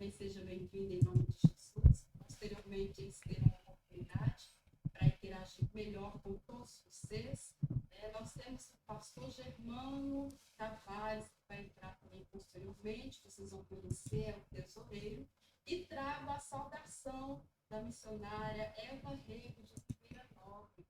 também seja bem-vindo em nome de Jesus. Posteriormente, eles terão uma oportunidade para interagir melhor com todos vocês. Nós temos o pastor Germano Tavares, que vai entrar também posteriormente, vocês vão conhecer, é o tesoureiro, e trago a saudação da missionária Eva Rego de Ribeira Nova,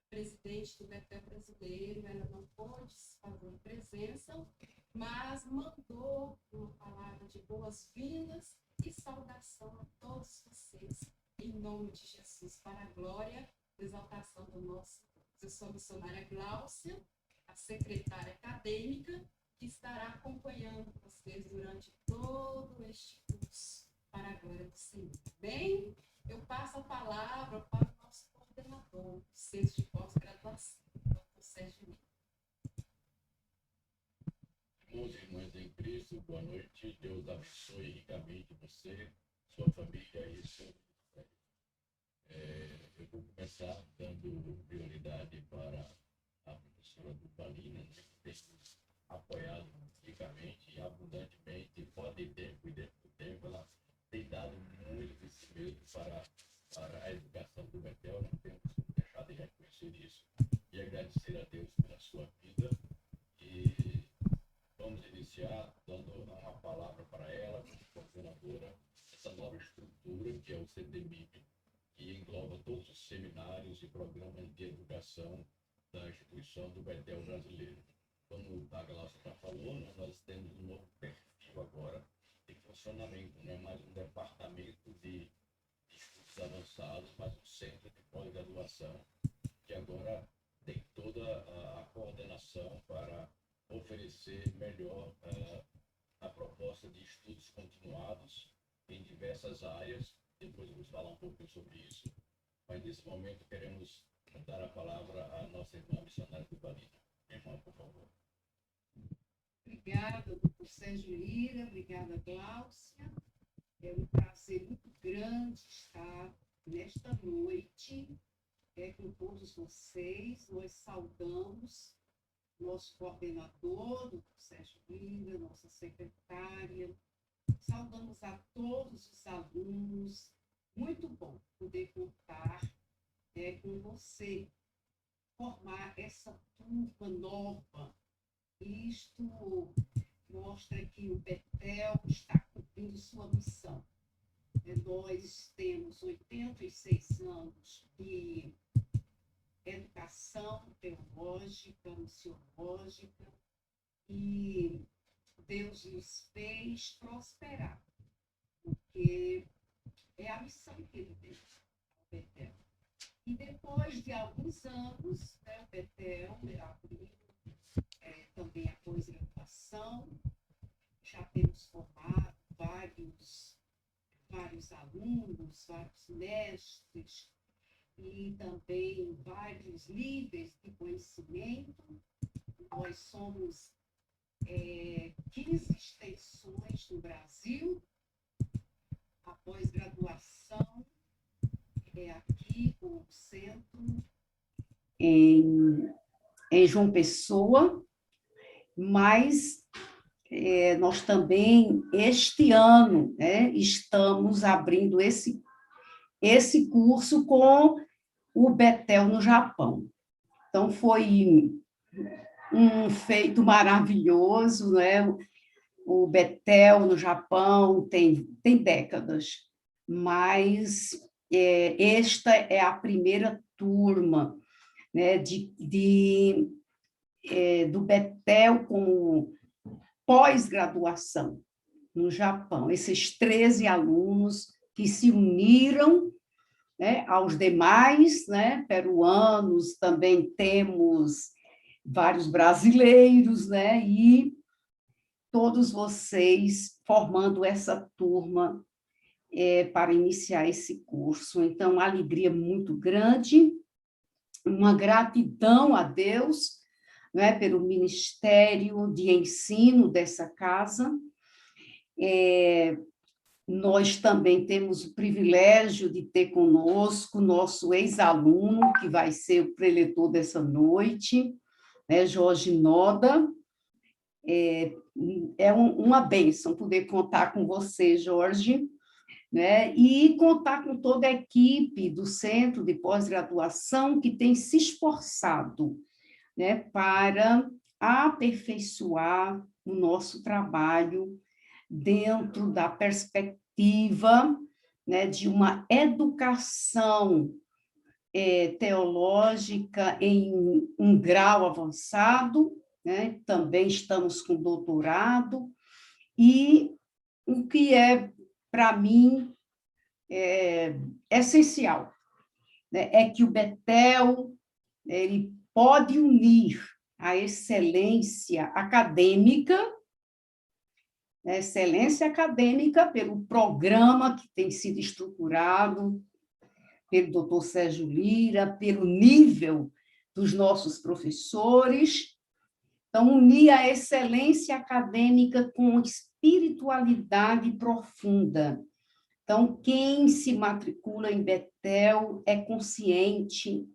presidente do Betel brasileiro. Ela não pôde fazer presença, mas mandou uma palavra de boas-vindas e saudação a todos vocês, em nome de Jesus, para a glória e exaltação do nosso Deus. Eu sou a missionária Gláucia, a secretária acadêmica, que estará acompanhando vocês durante todo este curso, para a glória do Senhor. Bem, eu passo a palavra para o nosso coordenador do centro de pós-graduação, Dr. Sérgio Lima. Irmãos e irmãs em Cristo, boa noite. Deus abençoe ricamente você, sua família e seu ministério. Eu vou começar dando prioridade para a professora Duvalina, que tem nos apoiado ricamente e abundantemente, fora de tempo e dentro do tempo. Ela tem dado muito crescimento para a educação do Betel. Não temos que deixar de reconhecer isso e agradecer a Deus pela sua vida. E vamos iniciar dando uma palavra para ela, como coordenadora dessa nova estrutura que é o CDMIP, que engloba todos os seminários e programas de educação da instituição do Betel brasileiro. Como a Glaucia está falando, nós temos um novo perfil agora de funcionamento, não é mais um departamento de estudos avançados, mas um centro de pós-graduação, que agora tem toda a coordenação para oferecer melhor a proposta de estudos continuados em diversas áreas. Depois eu vou falar um pouco sobre isso. Mas nesse momento queremos dar a palavra à nossa irmã missionária Duvalina. Irmã, por favor. Obrigada, doutor Sérgio Lira, obrigada, Gláucia. É um prazer muito grande estar nesta noite com todos vocês. Nós saudamos nosso coordenador, doutor Sérgio Lira, nossa secretária. Saudamos a todos os alunos. Muito bom poder contar com você, formar essa turma nova. Isto mostra que o Betel está cumprindo sua missão. Nós temos 86 anos de educação teológica, missiológica, e Deus nos fez prosperar, porque é a missão que ele deu ao Betel. E depois de alguns anos, o Betel abriu também a pós-graduação. Já temos formado vários alunos, vários mestres e também vários líderes de conhecimento. Nós somos 15 extensões no Brasil. A pós-graduação é aqui com o centro em João Pessoa, mas nós também, este ano, estamos abrindo esse curso com o Betel no Japão. Então, foi um feito maravilhoso, O Betel no Japão tem décadas, mas esta é a primeira turma do Betel como pós-graduação no Japão. Esses 13 alunos que se uniram aos demais, peruanos, também temos vários brasileiros, e todos vocês formando essa turma para iniciar esse curso. Então, uma alegria muito grande, uma gratidão a Deus, pelo Ministério de Ensino dessa casa. Nós também temos o privilégio de ter conosco nosso ex-aluno, que vai ser o preletor dessa noite, Jorge Noda, é uma bênção poder contar com você, Jorge, né? E contar com toda a equipe do Centro de Pós-Graduação que tem se esforçado, né, para aperfeiçoar o nosso trabalho dentro da perspectiva, né, de uma educação teológica em um grau avançado, né? Também estamos com doutorado, e o que é, para mim, essencial, né? É que o Betel ele pode unir a excelência acadêmica, né? Excelência acadêmica pelo programa que tem sido estruturado pelo doutor Sérgio Lira, pelo nível dos nossos professores. Então, unir a excelência acadêmica com espiritualidade profunda. Então, quem se matricula em Betel é consciente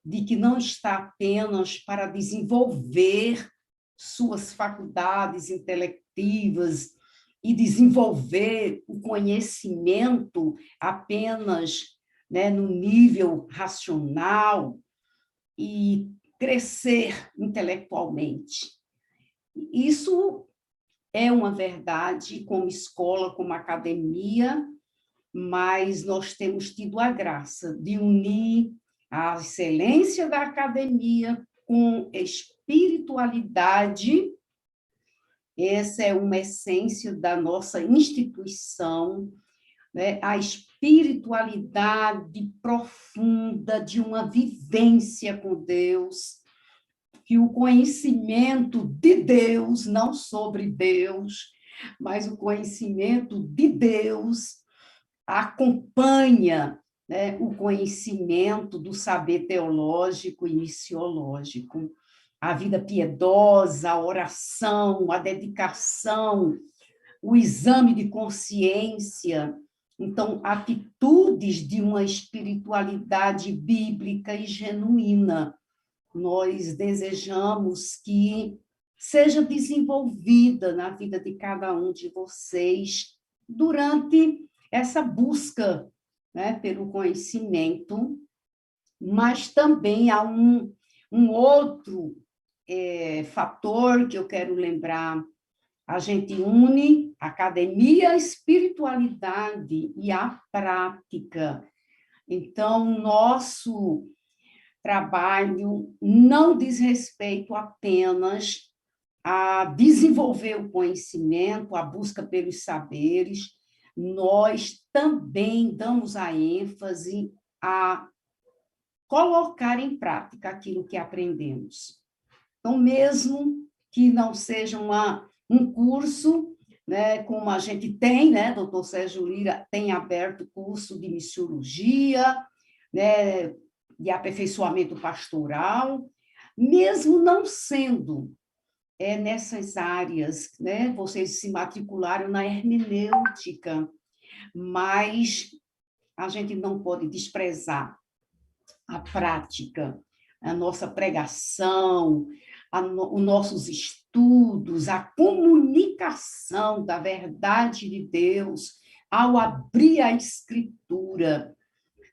de que não está apenas para desenvolver suas faculdades intelectivas e desenvolver o conhecimento apenas, né, no nível racional e crescer intelectualmente. Isso é uma verdade como escola, como academia, mas nós temos tido a graça de unir a excelência da academia com espiritualidade. Essa é uma essência da nossa instituição, né? A espiritualidade profunda de uma vivência com Deus, que o conhecimento de Deus, não sobre Deus, mas o conhecimento de Deus acompanha, né, o conhecimento do saber teológico e missiológico. A vida piedosa, a oração, a dedicação, o exame de consciência. Então, atitudes de uma espiritualidade bíblica e genuína. Nós desejamos que seja desenvolvida na vida de cada um de vocês durante essa busca, né, pelo conhecimento, mas também há um outro fator que eu quero lembrar. A gente une academia, espiritualidade e a prática. Então, nosso trabalho não diz respeito apenas a desenvolver o conhecimento, a busca pelos saberes, nós também damos a ênfase a colocar em prática aquilo que aprendemos. Então, mesmo que não seja um curso, né, como a gente tem, né, doutor Sérgio Lira tem aberto curso de missiologia, né, de aperfeiçoamento pastoral, mesmo não sendo nessas áreas, né, vocês se matricularam na hermenêutica, mas a gente não pode desprezar a prática, a nossa pregação, os nossos estudos, a comunicação da verdade de Deus ao abrir a Escritura,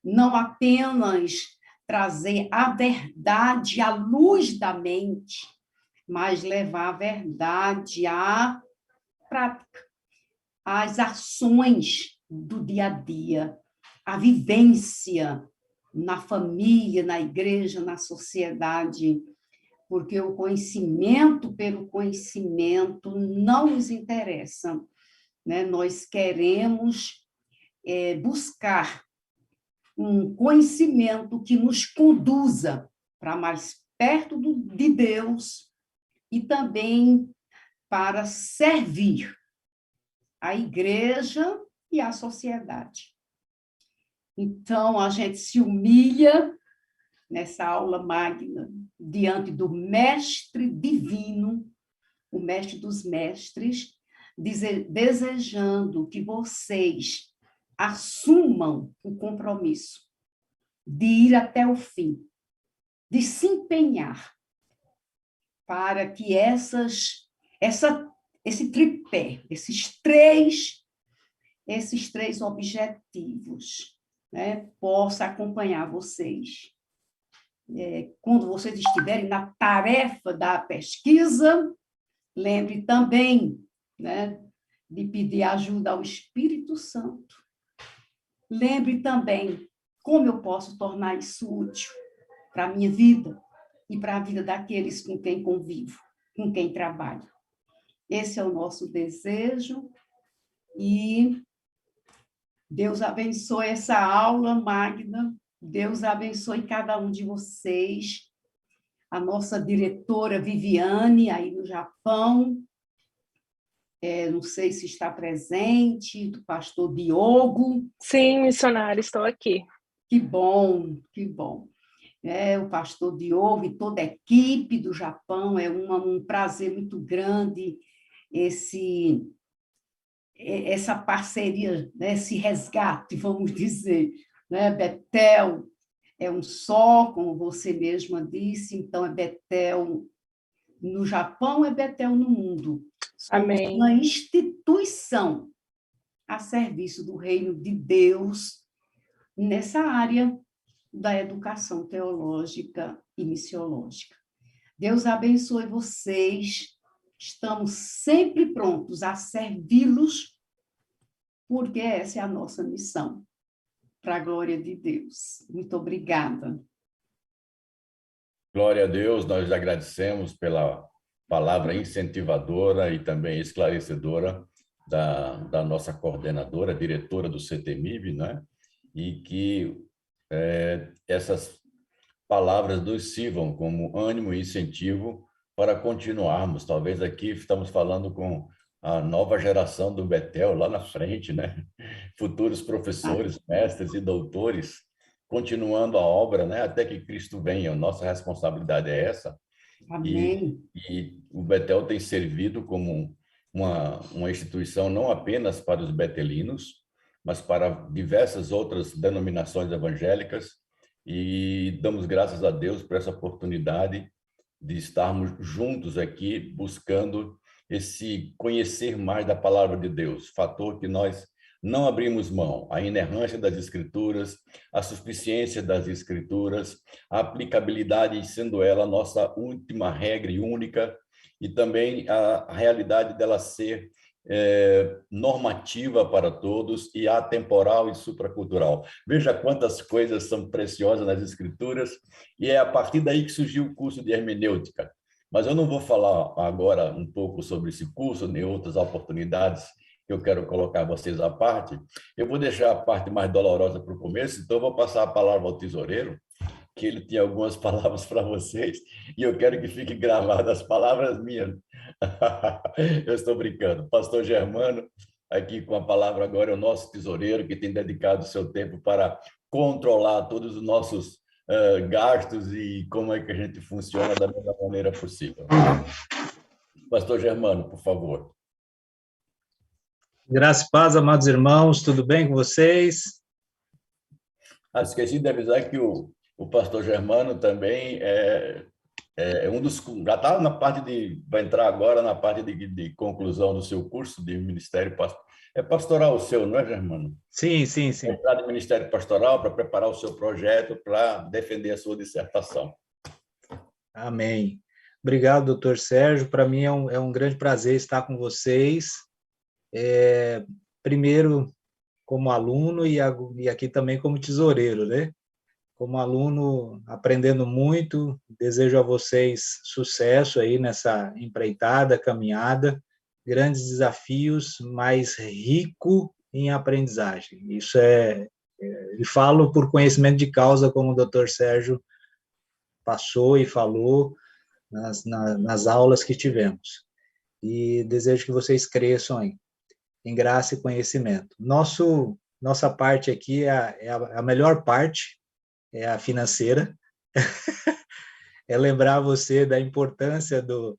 não apenas trazer a verdade à luz da mente, mas levar a verdade à prática, às ações do dia a dia, a vivência na família, na igreja, na sociedade, porque o conhecimento pelo conhecimento não nos interessa, né? Nós queremos buscar um conhecimento que nos conduza para mais perto de Deus e também para servir a igreja e a sociedade. Então, a gente se humilha nessa aula magna diante do Mestre Divino, o Mestre dos Mestres, desejando que vocês assumam o compromisso de ir até o fim, de se empenhar para que essa esse tripé, esses três objetivos, né, possa acompanhar vocês. Quando vocês estiverem na tarefa da pesquisa, lembre também, né, de pedir ajuda ao Espírito Santo. Lembre também como eu posso tornar isso útil para a minha vida e para a vida daqueles com quem convivo, com quem trabalho. Esse é o nosso desejo e Deus abençoe essa aula magna, Deus abençoe cada um de vocês, a nossa diretora Viviane, aí no Japão, não sei se está presente, do pastor Diogo. Sim, missionário, estou aqui. Que bom, que bom. O pastor Diogo e toda a equipe do Japão, é um prazer muito grande essa parceria, né, esse resgate, vamos dizer, né? Betel é um só, como você mesma disse, então é Betel no Japão, é Betel no mundo. Somos Amém. uma instituição a serviço do reino de Deus nessa área da educação teológica e missiológica. Deus abençoe vocês. Estamos sempre prontos a servi-los, porque essa é a nossa missão, para a glória de Deus. Muito obrigada. Glória a Deus, nós agradecemos pela palavra incentivadora e também esclarecedora da nossa coordenadora, diretora do CETEMIB, né? E que essas palavras nos sirvam como ânimo e incentivo para continuarmos. Talvez aqui estamos falando com a nova geração do Betel lá na frente, né? Futuros professores, mestres e doutores, continuando a obra, né? Até que Cristo venha. Nossa responsabilidade é essa. Amém. E o Betel tem servido como uma instituição não apenas para os betelinos, mas para diversas outras denominações evangélicas, e damos graças a Deus por essa oportunidade de estarmos juntos aqui buscando esse conhecer mais da palavra de Deus, fator que nós não abrimos mão, a inerrância das Escrituras, a suficiência das Escrituras, a aplicabilidade sendo ela a nossa última regra e única, e também a realidade dela ser normativa para todos e atemporal e supracultural. Veja quantas coisas são preciosas nas Escrituras, e é a partir daí que surgiu o curso de hermenêutica. Mas eu não vou falar agora um pouco sobre esse curso, nem outras oportunidades que eu quero colocar vocês à parte. Eu vou deixar a parte mais dolorosa para o começo, então eu vou passar a palavra ao tesoureiro, que ele tem algumas palavras para vocês, e eu quero que fique gravada as palavras minhas. Eu estou brincando. Pastor Germano, aqui com a palavra agora, é o nosso tesoureiro, que tem dedicado o seu tempo para controlar todos os nossos gastos e como é que a gente funciona da melhor maneira possível. Pastor Germano, por favor. Graça e paz, amados irmãos, tudo bem com vocês? Esqueci de avisar que o pastor Germano também é um dos... Já está na parte vai entrar agora na parte de conclusão do seu curso de ministério pastoral seu, não é, Germano? Sim, sim, sim. Entrar no ministério pastoral para preparar o seu projeto para defender a sua dissertação. Amém. Obrigado, doutor Sérgio. Para mim é um grande prazer estar com vocês. Primeiro, como aluno e aqui também como tesoureiro, né? Como aluno, aprendendo muito, desejo a vocês sucesso aí nessa empreitada, caminhada, grandes desafios, mas rico em aprendizagem. Isso e falo por conhecimento de causa, como o doutor Sérgio passou e falou nas aulas que tivemos. E desejo que vocês cresçam aí, em graça e conhecimento. Nossa parte aqui é a melhor parte, é a financeira, é lembrar você da importância do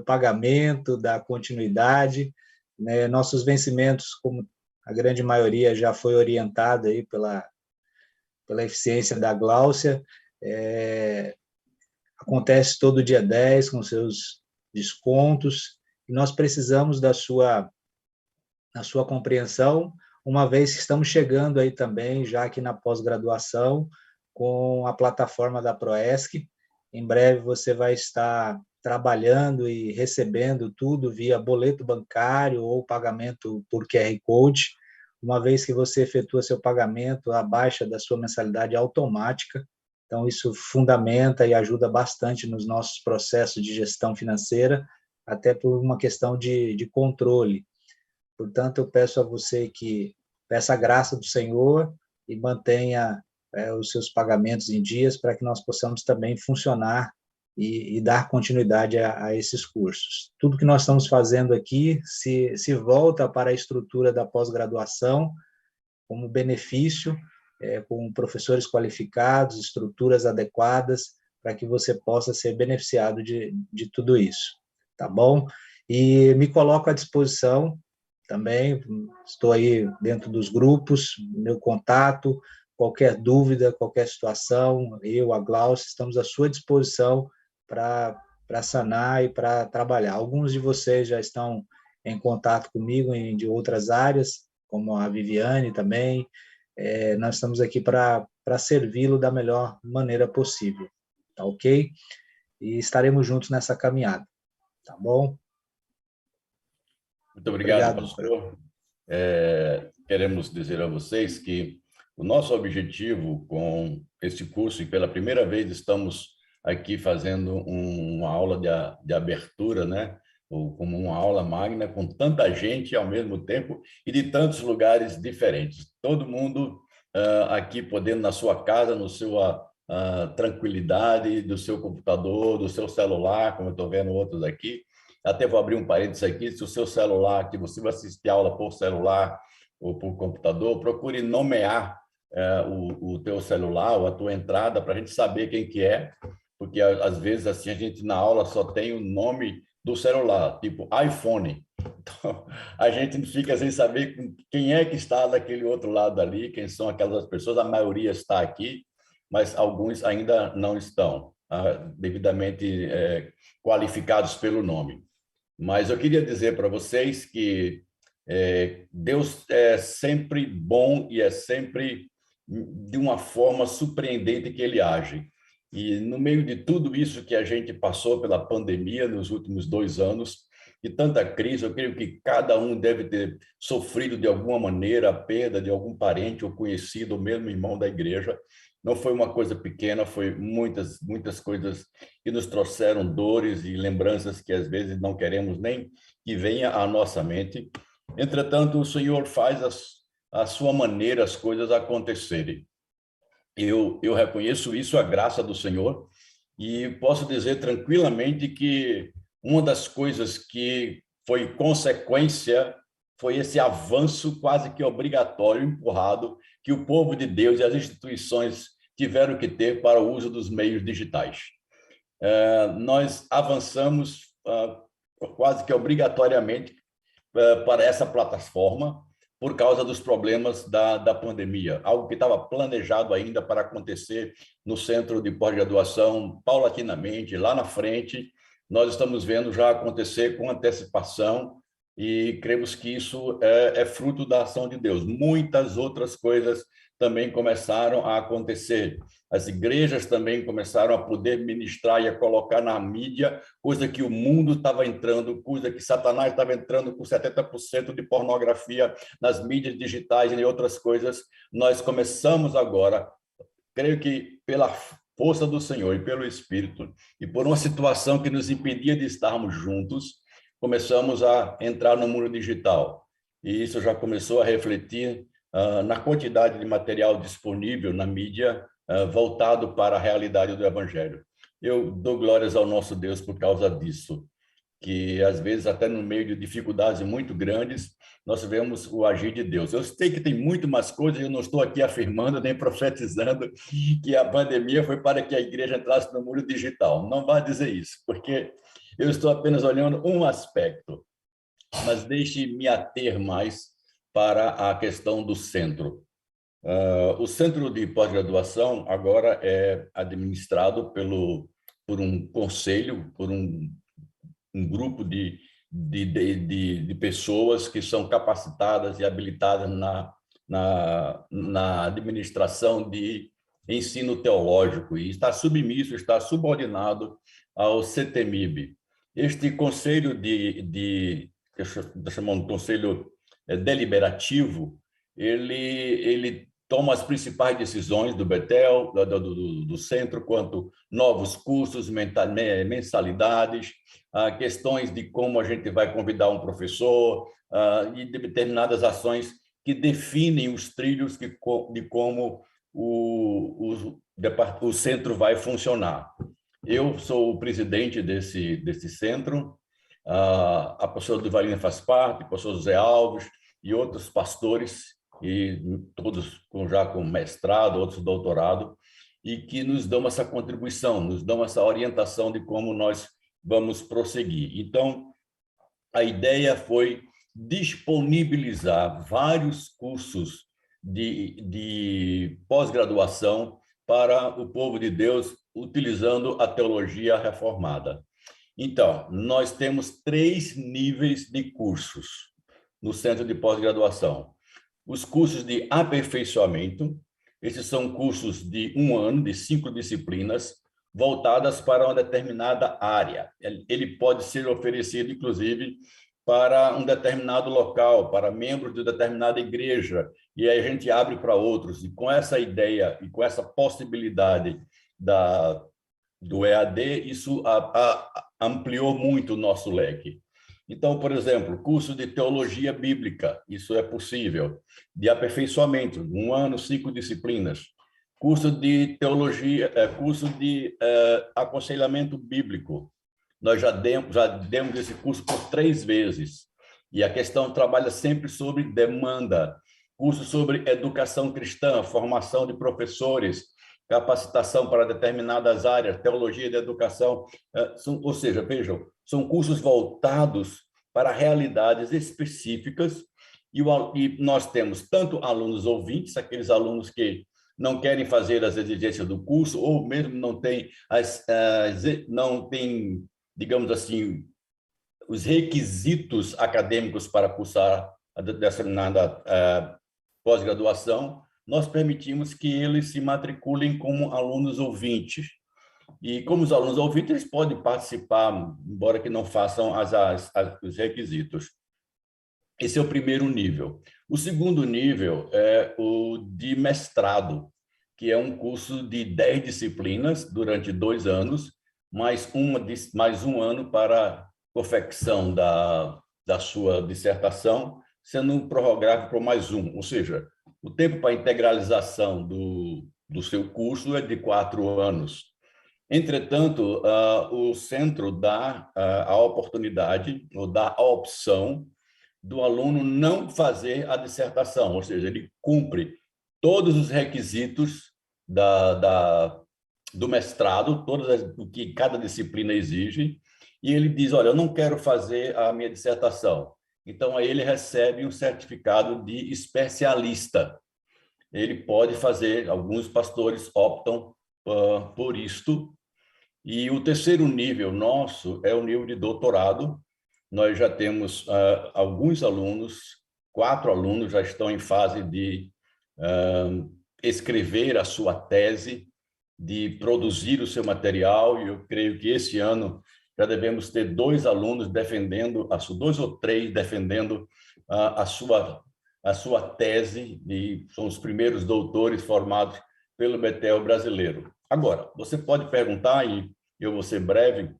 pagamento, da continuidade, né? Nossos vencimentos, como a grande maioria já foi orientada aí pela eficiência da Gláucia, acontece todo dia 10 com seus descontos, e nós precisamos da sua compreensão, uma vez que estamos chegando aí também, já aqui na pós-graduação, com a plataforma da Proesc. Em breve você vai estar trabalhando e recebendo tudo via boleto bancário ou pagamento por QR Code. Uma vez que você efetua seu pagamento, a baixa da sua mensalidade é automática. Então, isso fundamenta e ajuda bastante nos nossos processos de gestão financeira, até por uma questão de controle. Portanto, eu peço a você que peça a graça do Senhor e mantenha os seus pagamentos em dias para que nós possamos também funcionar e dar continuidade a esses cursos. Tudo que nós estamos fazendo aqui se volta para a estrutura da pós-graduação como benefício, com professores qualificados, estruturas adequadas, para que você possa ser beneficiado de tudo isso, tá bom? E me coloco à disposição também, estou aí dentro dos grupos, meu contato, qualquer dúvida, qualquer situação, eu, a Glaucia, estamos à sua disposição para sanar e para trabalhar. Alguns de vocês já estão em contato comigo de outras áreas, como a Viviane também. Nós estamos aqui para servi-lo da melhor maneira possível, tá ok? E estaremos juntos nessa caminhada, tá bom? Muito obrigado, pastor. Queremos dizer a vocês que o nosso objetivo com este curso, e pela primeira vez estamos aqui fazendo uma aula de abertura, né? Ou como uma aula magna, com tanta gente ao mesmo tempo e de tantos lugares diferentes. Todo mundo aqui podendo, na sua casa, no sua tranquilidade, do seu computador, do seu celular, como eu estou vendo outros aqui. Até vou abrir um parênteses aqui, se o seu celular, que você vai assistir a aula por celular ou por computador, procure nomear o teu celular ou a tua entrada para a gente saber quem que é, porque às vezes assim a gente na aula só tem o nome do celular, tipo iPhone. Então, a gente fica sem saber quem é que está daquele outro lado ali, quem são aquelas pessoas, a maioria está aqui, mas alguns ainda não estão devidamente qualificados pelo nome. Mas eu queria dizer para vocês que Deus é sempre bom e é sempre de uma forma surpreendente que ele age. E no meio de tudo isso que a gente passou pela pandemia nos últimos 2 anos, de tanta crise, eu creio que cada um deve ter sofrido de alguma maneira a perda de algum parente ou conhecido, ou mesmo irmão da igreja. Não foi uma coisa pequena, foi muitas coisas que nos trouxeram dores e lembranças que às vezes não queremos nem que venha à nossa mente. Entretanto, o Senhor faz a sua maneira as coisas acontecerem. Eu reconheço isso, a graça do Senhor, e posso dizer tranquilamente que uma das coisas que foi consequência foi esse avanço quase que obrigatório, empurrado, que o povo de Deus e as instituições tiveram que ter para o uso dos meios digitais. Nós avançamos quase que obrigatoriamente para essa plataforma por causa dos problemas da pandemia, algo que estava planejado ainda para acontecer no centro de pós-graduação paulatinamente, lá na frente. Nós estamos vendo já acontecer com antecipação e cremos que isso é fruto da ação de Deus. Muitas outras coisas também começaram a acontecer. As igrejas também começaram a poder ministrar e a colocar na mídia, coisa que o mundo estava entrando, coisa que Satanás estava entrando com 70% de pornografia nas mídias digitais e outras coisas. Nós começamos agora, creio que pela força do Senhor e pelo Espírito, e por uma situação que nos impedia de estarmos juntos, começamos a entrar no mundo digital. E isso já começou a refletir na quantidade de material disponível na mídia, voltado para a realidade do Evangelho. Eu dou glórias ao nosso Deus por causa disso, que às vezes até no meio de dificuldades muito grandes, nós vemos o agir de Deus. Eu sei que tem muito mais coisas, eu não estou aqui afirmando nem profetizando que a pandemia foi para que a igreja entrasse no mundo digital. Não vá dizer isso, porque eu estou apenas olhando um aspecto, mas deixe-me ater mais para a questão do centro. O centro de pós-graduação agora é administrado por um conselho, por um grupo de de pessoas que são capacitadas e habilitadas na administração de ensino teológico e está submisso, está subordinado ao CETEMIB. Este conselho que chamamos de conselho deliberativo, ele toma as principais decisões do Betel, do centro, quanto novos cursos, mensalidades, questões de como a gente vai convidar um professor e de determinadas ações que definem os trilhos de como o centro vai funcionar. Eu sou o presidente desse centro, a pastora Duvalina faz parte, o pastor José Alves e outros pastores, e todos já com mestrado, outros doutorado, e que nos dão essa contribuição, nos dão essa orientação de como nós vamos prosseguir. Então, a ideia foi disponibilizar vários cursos de pós-graduação para o povo de Deus, utilizando a teologia reformada. Então, nós temos 3 níveis de cursos no Centro de Pós-Graduação. Os cursos de aperfeiçoamento, esses são cursos de 1 ano, de 5 disciplinas, voltadas para uma determinada área. Ele pode ser oferecido, inclusive, para um determinado local, para membros de determinada igreja, e aí a gente abre para outros. E com essa ideia e com essa possibilidade do EAD, isso ampliou muito o nosso leque. Então, por exemplo, curso de teologia bíblica, isso é possível. De aperfeiçoamento, 1 ano, 5 disciplinas. Curso de teologia, curso de aconselhamento bíblico. Nós já demos esse curso por 3 vezes. E a questão trabalha sempre sobre demanda. Curso sobre educação cristã, formação de professores, capacitação para determinadas áreas, teologia da educação. Ou seja, vejam, são cursos voltados para realidades específicas e nós temos tanto alunos ouvintes, aqueles alunos que não querem fazer as exigências do curso ou mesmo não têm, digamos assim, os requisitos acadêmicos para cursar a determinada pós-graduação, nós permitimos que eles se matriculem como alunos ouvintes. E como os alunos ouvintes, eles podem participar, embora que não façam os requisitos. Esse é o primeiro nível. O segundo nível é o de mestrado, que é um curso de 10 disciplinas durante 2 anos, mais 1 ano para confecção da sua dissertação, sendo prorrogável por mais 1. Ou seja, o tempo para integralização do seu curso é de 4 anos. Entretanto, o centro dá a oportunidade, ou dá a opção do aluno não fazer a dissertação, ou seja, ele cumpre todos os requisitos do mestrado, o que cada disciplina exige, e ele diz, olha, eu não quero fazer a minha dissertação. Então, aí ele recebe um certificado de especialista. Ele pode fazer, alguns pastores optam por isto. E o terceiro nível nosso é o nível de doutorado. Nós já temos alguns alunos, 4 alunos já estão em fase de escrever a sua tese, de produzir o seu material, e eu creio que esse ano já devemos ter 2 alunos defendendo, 2 ou 3 defendendo a sua tese, e são os primeiros doutores formados pelo Betel brasileiro. Agora, você pode perguntar, e eu vou ser breve,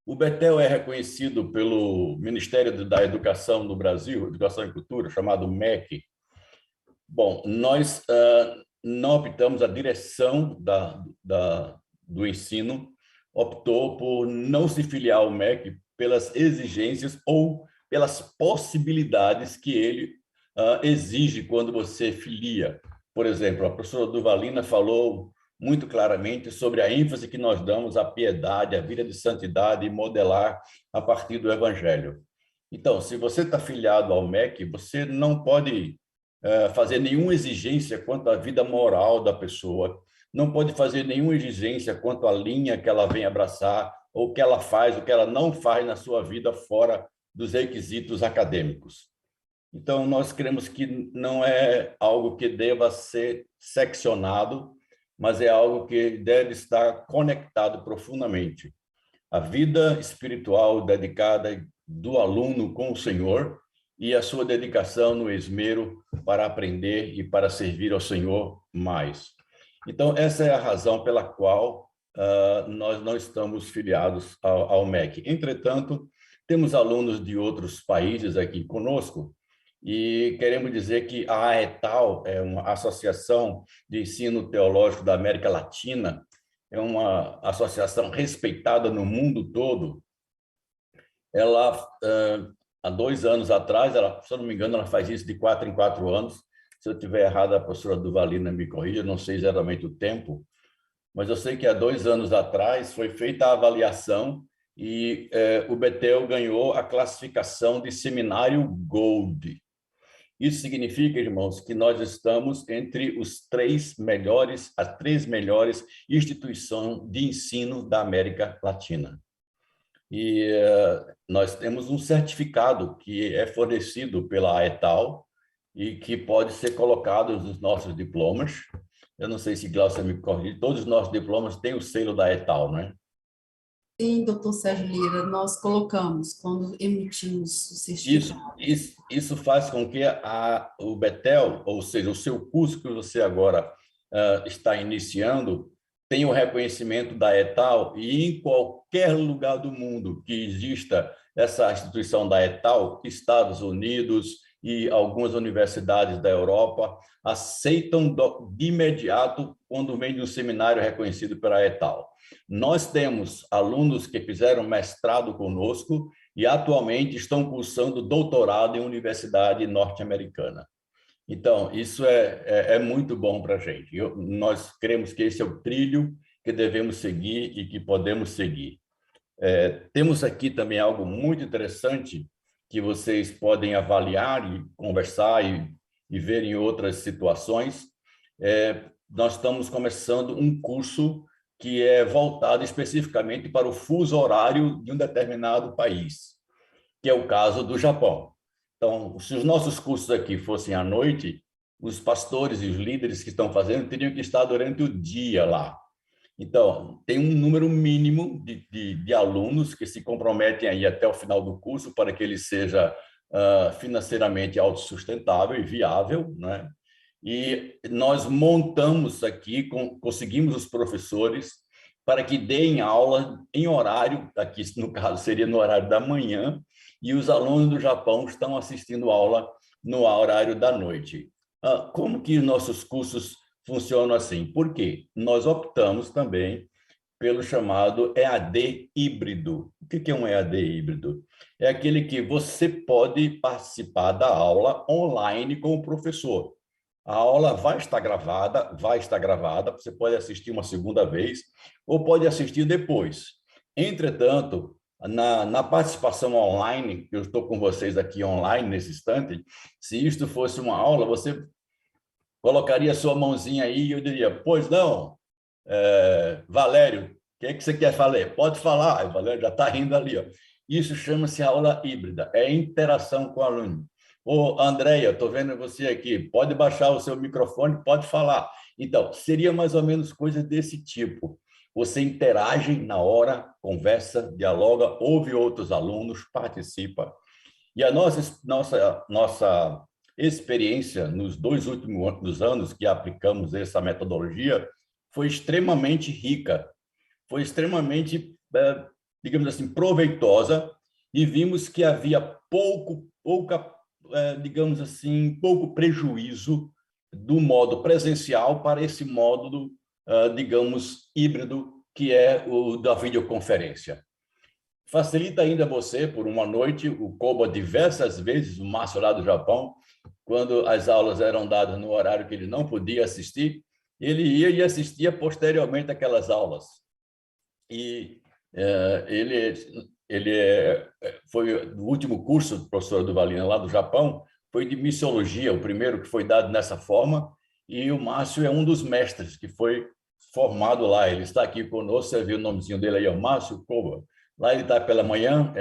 o Betel é reconhecido pelo Ministério da Educação do Brasil, Educação e Cultura, chamado MEC. Bom, nós não optamos, a direção do ensino optou por não se filiar ao MEC pelas exigências ou pelas possibilidades que ele exige quando você filia. Por exemplo, a professora Duvalina falou muito claramente sobre a ênfase que nós damos à piedade, à vida de santidade e modelar a partir do Evangelho. Então, se você está filiado ao MEC, você não pode fazer nenhuma exigência quanto à vida moral da pessoa, não pode fazer nenhuma exigência quanto à linha que ela vem abraçar o que ela faz, o que ela não faz na sua vida fora dos requisitos acadêmicos. Então, nós cremos que não é algo que deva ser seccionado, mas é algo que deve estar conectado profundamente. A vida espiritual dedicada do aluno com o Senhor e a sua dedicação no esmero para aprender e para servir ao Senhor mais. Então, essa é a razão pela qual nós não estamos filiados ao MEC. Entretanto, temos alunos de outros países aqui conosco e queremos dizer que a AETAL é uma associação de ensino teológico da América Latina, é uma associação respeitada no mundo todo. Ela, há 2 anos atrás, se eu não me engano, ela faz isso de 4 em 4 anos. Se eu estiver errado, a professora Duvalina me corrija, não sei exatamente o tempo, mas eu sei que há 2 anos atrás foi feita a avaliação e o Betel ganhou a classificação de seminário Gold. Isso significa, irmãos, que nós estamos entre as 3 melhores instituições de ensino da América Latina. E nós temos um certificado que é fornecido pela AETAL e que pode ser colocado nos nossos diplomas. Eu não sei se Glaucia me corrige, todos os nossos diplomas têm o selo da AETAL, né? Sim, doutor Sérgio Lira, nós colocamos quando emitimos o certificado. Isso faz com que o Betel, ou seja, o seu curso que você agora está iniciando, tenha o reconhecimento da ETAL, e em qualquer lugar do mundo que exista essa instituição da ETAL, Estados Unidos e algumas universidades da Europa aceitam de imediato quando vem de um seminário reconhecido pela ETAL. Nós temos alunos que fizeram mestrado conosco e atualmente estão cursando doutorado em universidade norte-americana. Então, isso é muito bom para a gente. Nós cremos que esse é o trilho que devemos seguir e que podemos seguir. Temos aqui também algo muito interessante que vocês podem avaliar e conversar e ver em outras situações. Nós estamos começando um curso que é voltado especificamente para o fuso horário de um determinado país, que é o caso do Japão. Então, se os nossos cursos aqui fossem à noite, os pastores e os líderes que estão fazendo teriam que estar durante o dia lá. Então, tem um número mínimo de alunos que se comprometem aí até o final do curso para que ele seja financeiramente autossustentável e viável, né? E nós montamos aqui, conseguimos os professores para que deem aula em horário, aqui no caso seria no horário da manhã, e os alunos do Japão estão assistindo aula no horário da noite. Como que nossos cursos funcionam assim? Por quê? Nós optamos também pelo chamado EAD híbrido. O que é um EAD híbrido? É aquele que você pode participar da aula online com o professor. A aula vai estar gravada, você pode assistir uma segunda vez ou pode assistir depois. Entretanto, na participação online, eu estou com vocês aqui online nesse instante, se isto fosse uma aula, você colocaria sua mãozinha aí e eu diria, pois não, Valério, o que é que você quer falar? Pode falar, o Valério já está rindo ali. Ó. Isso chama-se aula híbrida, é interação com o aluno. Ô, Andréia, estou vendo você aqui, pode baixar o seu microfone, pode falar. Então, seria mais ou menos coisa desse tipo. Você interage na hora, conversa, dialoga, ouve outros alunos, participa. E a nossa experiência nos 2 últimos anos que aplicamos essa metodologia foi extremamente rica, foi extremamente, digamos assim, proveitosa, e vimos que havia pouco prejuízo do modo presencial para esse módulo, digamos, híbrido, que é o da videoconferência. Facilita ainda você, por uma noite, o Koba diversas vezes, o Márcio lá do Japão, quando as aulas eram dadas no horário que ele não podia assistir, ele ia e assistia posteriormente aquelas aulas. E foi no último curso do professor Duvalina lá do Japão, foi de missiologia, o primeiro que foi dado nessa forma, e o Márcio é um dos mestres que foi formado lá. Ele está aqui conosco, você viu o nomezinho dele aí, é o Márcio Cova. Lá ele está pela manhã,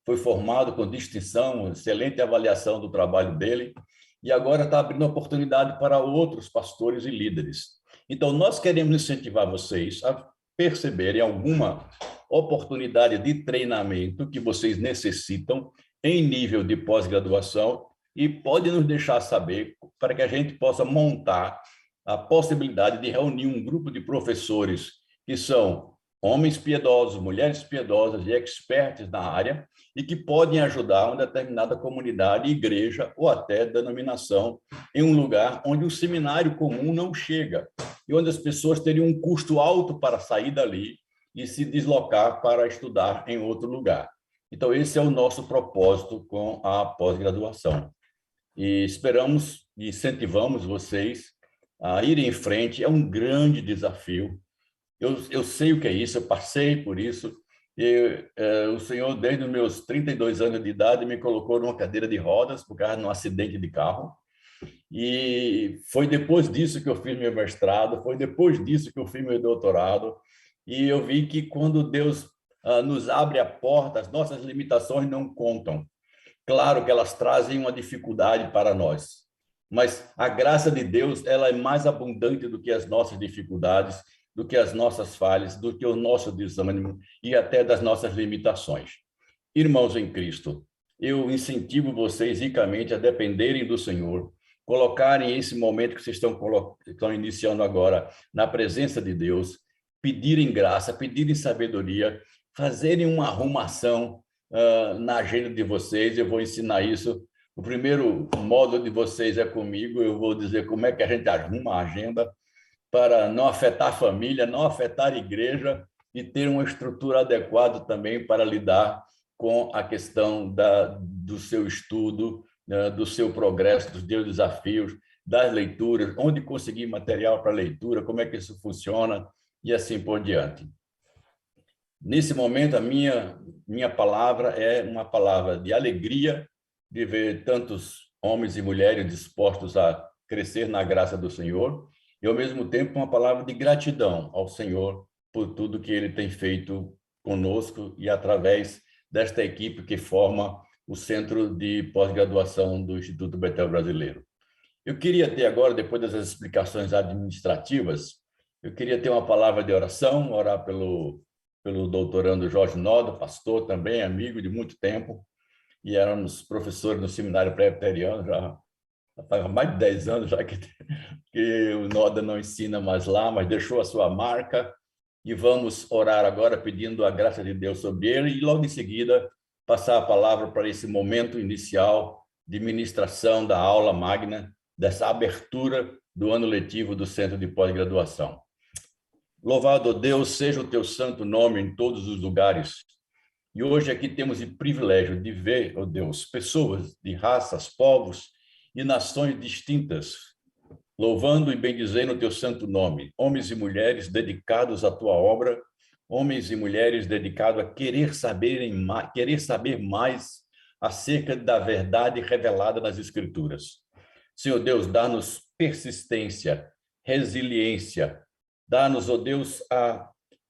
foi formado com distinção, excelente avaliação do trabalho dele, e agora está abrindo oportunidade para outros pastores e líderes. Então, nós queremos incentivar vocês a perceberem alguma oportunidade de treinamento que vocês necessitam em nível de pós-graduação e pode nos deixar saber para que a gente possa montar a possibilidade de reunir um grupo de professores que são homens piedosos, mulheres piedosas e expertos na área e que podem ajudar uma determinada comunidade, igreja ou até denominação em um lugar onde o seminário comum não chega e onde as pessoas teriam um custo alto para sair dali e se deslocar para estudar em outro lugar. Então, esse é o nosso propósito com a pós-graduação. E esperamos e incentivamos vocês a irem em frente. É um grande desafio. Eu sei o que é isso, eu passei por isso. O Senhor, desde os meus 32 anos de idade, me colocou numa cadeira de rodas por causa de um acidente de carro. E foi depois disso que eu fiz meu mestrado, foi depois disso que eu fiz meu doutorado. E eu vi que quando Deus nos abre a porta, as nossas limitações não contam. Claro que elas trazem uma dificuldade para nós, mas a graça de Deus, ela é mais abundante do que as nossas dificuldades, do que as nossas falhas, do que o nosso desânimo e até das nossas limitações. Irmãos em Cristo, eu incentivo vocês ricamente a dependerem do Senhor, colocarem esse momento que vocês estão iniciando agora na presença de Deus, pedirem graça, pedirem sabedoria, fazerem uma arrumação na agenda de vocês. Eu vou ensinar isso. O primeiro módulo de vocês é comigo. Eu vou dizer como é que a gente arruma a agenda para não afetar a família, não afetar a igreja e ter uma estrutura adequada também para lidar com a questão do seu estudo, do seu progresso, dos seus desafios, das leituras, onde conseguir material para leitura, como é que isso funciona e assim por diante. Nesse momento, a minha palavra é uma palavra de alegria de ver tantos homens e mulheres dispostos a crescer na graça do Senhor e, ao mesmo tempo, uma palavra de gratidão ao Senhor por tudo que Ele tem feito conosco e através desta equipe que forma o Centro de Pós-Graduação do Instituto Betel Brasileiro. Eu queria ter agora, depois dessas explicações administrativas, eu queria ter uma palavra de oração, orar pelo doutorando Jorge Noda, pastor também, amigo de muito tempo, e éramos professores no seminário presbiteriano, já há mais de 10 anos já que o Noda não ensina mais lá, mas deixou a sua marca, e vamos orar agora pedindo a graça de Deus sobre ele, e logo em seguida passar a palavra para esse momento inicial de ministração da aula magna, dessa abertura do ano letivo do Centro de Pós-Graduação. Louvado, Deus, seja o teu santo nome em todos os lugares. E hoje aqui temos o privilégio de ver, ó Deus, pessoas de raças, povos e nações distintas, louvando e bendizendo o teu santo nome. Homens e mulheres dedicados à tua obra, homens e mulheres dedicados a querer saber mais acerca da verdade revelada nas Escrituras. Senhor Deus, dá-nos persistência, resiliência, dá-nos, ó Deus,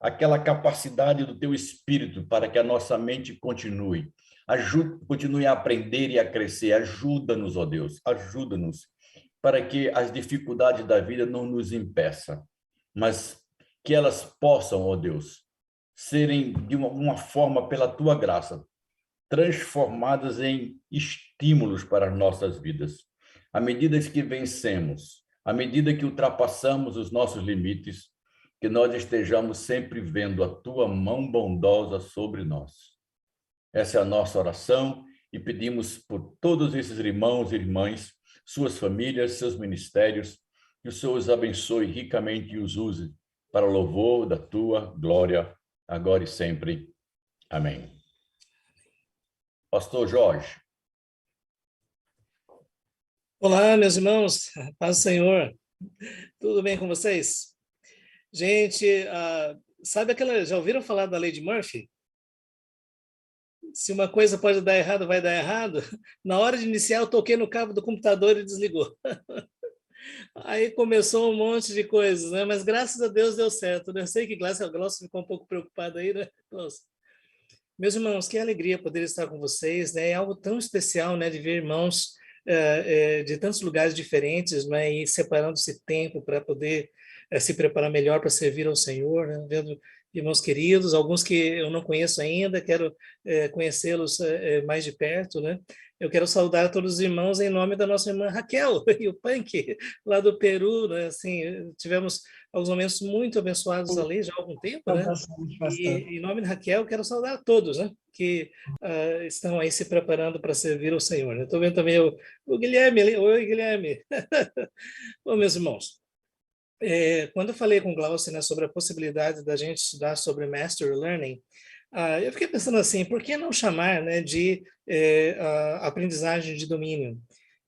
aquela capacidade do teu Espírito para que a nossa mente continue a aprender e a crescer. Ajuda-nos, ó Deus, ajuda-nos para que as dificuldades da vida não nos impeçam, mas que elas possam, ó Deus, serem de uma forma, pela tua graça, transformadas em estímulos para as nossas vidas. À medida que vencemos, à medida que ultrapassamos os nossos limites, que nós estejamos sempre vendo a tua mão bondosa sobre nós. Essa é a nossa oração e pedimos por todos esses irmãos e irmãs, suas famílias, seus ministérios, que o Senhor os abençoe ricamente e os use para o louvor da tua glória, agora e sempre. Amém. Pastor Jorge. Olá, meus irmãos, paz do Senhor. Tudo bem com vocês? Gente, sabe já ouviram falar da lei de Murphy? Se uma coisa pode dar errado, vai dar errado. Na hora de iniciar, eu toquei no cabo do computador e desligou. Aí começou um monte de coisas, né? Mas graças a Deus deu certo, né? Eu sei que Glaucio ficou um pouco preocupado aí, né? Nossa. Meus irmãos, que alegria poder estar com vocês, né? É algo tão especial, né, de ver irmãos de tantos lugares diferentes, né, e separando esse tempo para poder se preparar melhor para servir ao Senhor, né? Vendo irmãos queridos, alguns que eu não conheço ainda, quero conhecê-los mais de perto, né? Eu quero saudar todos os irmãos em nome da nossa irmã Raquel e o Punk, lá do Peru, né? Assim, tivemos alguns momentos muito abençoados ali já há algum tempo, né? E em nome de Raquel, quero saudar a todos, né? Que estão aí se preparando para servir ao Senhor. Eu estou vendo também o Guilherme ali. Oi, Guilherme. Bom, meus irmãos, quando eu falei com o Glaucio, né, sobre a possibilidade da gente estudar sobre Master Learning, eu fiquei pensando assim, por que não chamar, né, de aprendizagem de domínio?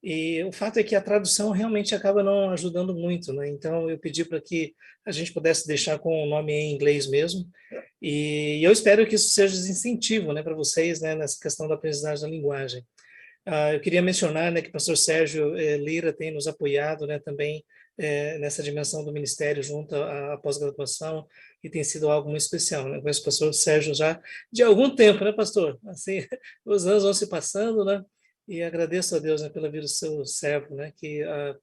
E o fato é que a tradução realmente acaba não ajudando muito, né? Então eu pedi para que a gente pudesse deixar com o nome em inglês mesmo. E eu espero que isso seja de incentivo, né, para vocês, né, nessa questão da aprendizagem da linguagem. Eu queria mencionar, né, que o pastor Sérgio Lira tem nos apoiado, né, também nessa dimensão do ministério junto à pós-graduação, e tem sido algo muito especial, né? Eu conheço o pastor Sérgio já de algum tempo, né, pastor? Assim, os anos vão se passando, né? E agradeço a Deus, né, pela vida do seu servo, né, que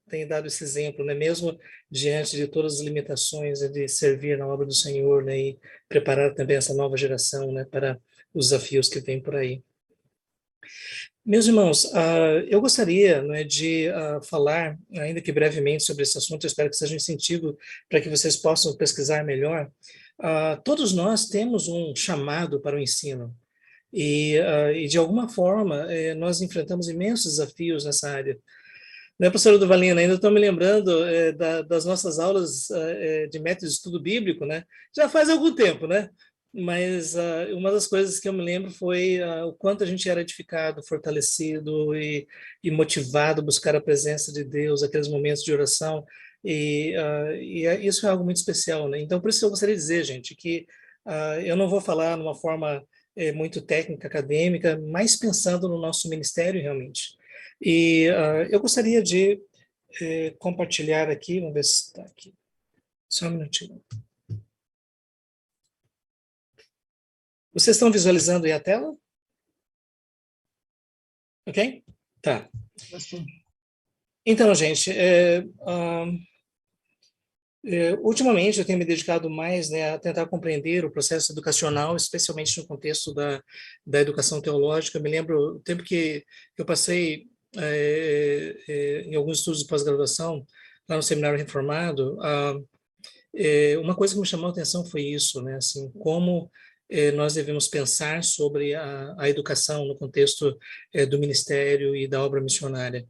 tem dado esse exemplo, né, mesmo diante de todas as limitações, né, de servir na obra do Senhor, né, e preparar também essa nova geração, né, para os desafios que vêm por aí. Meus irmãos, eu gostaria, né, de falar, ainda que brevemente, sobre esse assunto. Eu espero que seja um incentivo para que vocês possam pesquisar melhor. Todos nós temos um chamado para o ensino e de alguma forma, nós enfrentamos imensos desafios nessa área. Né, professora Duvalina, ainda estou me lembrando das nossas aulas de método de estudo bíblico, né? Já faz algum tempo, né? Mas uma das coisas que eu me lembro foi o quanto a gente era edificado, fortalecido e motivado a buscar a presença de Deus, aqueles momentos de oração, isso é algo muito especial, né? Então, por isso eu gostaria de dizer, gente, que eu não vou falar numa forma muito técnica, acadêmica, mas pensando no nosso ministério realmente. E eu gostaria de compartilhar aqui, vamos ver se está aqui, só um minutinho. Vocês estão visualizando aí a tela? Ok? Tá. Então, gente, ultimamente eu tenho me dedicado mais, né, a tentar compreender o processo educacional, especialmente no contexto da educação teológica. Eu me lembro o tempo que eu passei em alguns estudos de pós-graduação, lá no Seminário Reformado. Uma coisa que me chamou a atenção foi isso, né, assim, como nós devemos pensar sobre a educação no contexto do ministério e da obra missionária.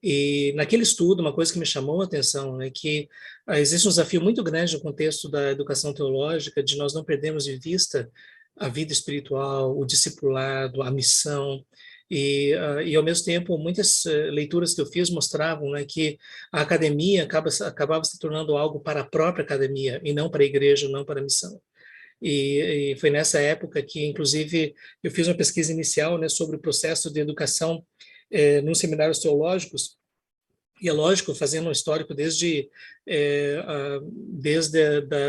E naquele estudo, uma coisa que me chamou a atenção é que existe um desafio muito grande no contexto da educação teológica, de nós não perdermos de vista a vida espiritual, o discipulado, a missão. E ao mesmo tempo, muitas leituras que eu fiz mostravam, né, que a academia acabava se tornando algo para a própria academia, e não para a igreja, não para a missão. E foi nessa época que, inclusive, eu fiz uma pesquisa inicial, né, sobre o processo de educação nos seminários teológicos, e é lógico, fazendo um histórico desde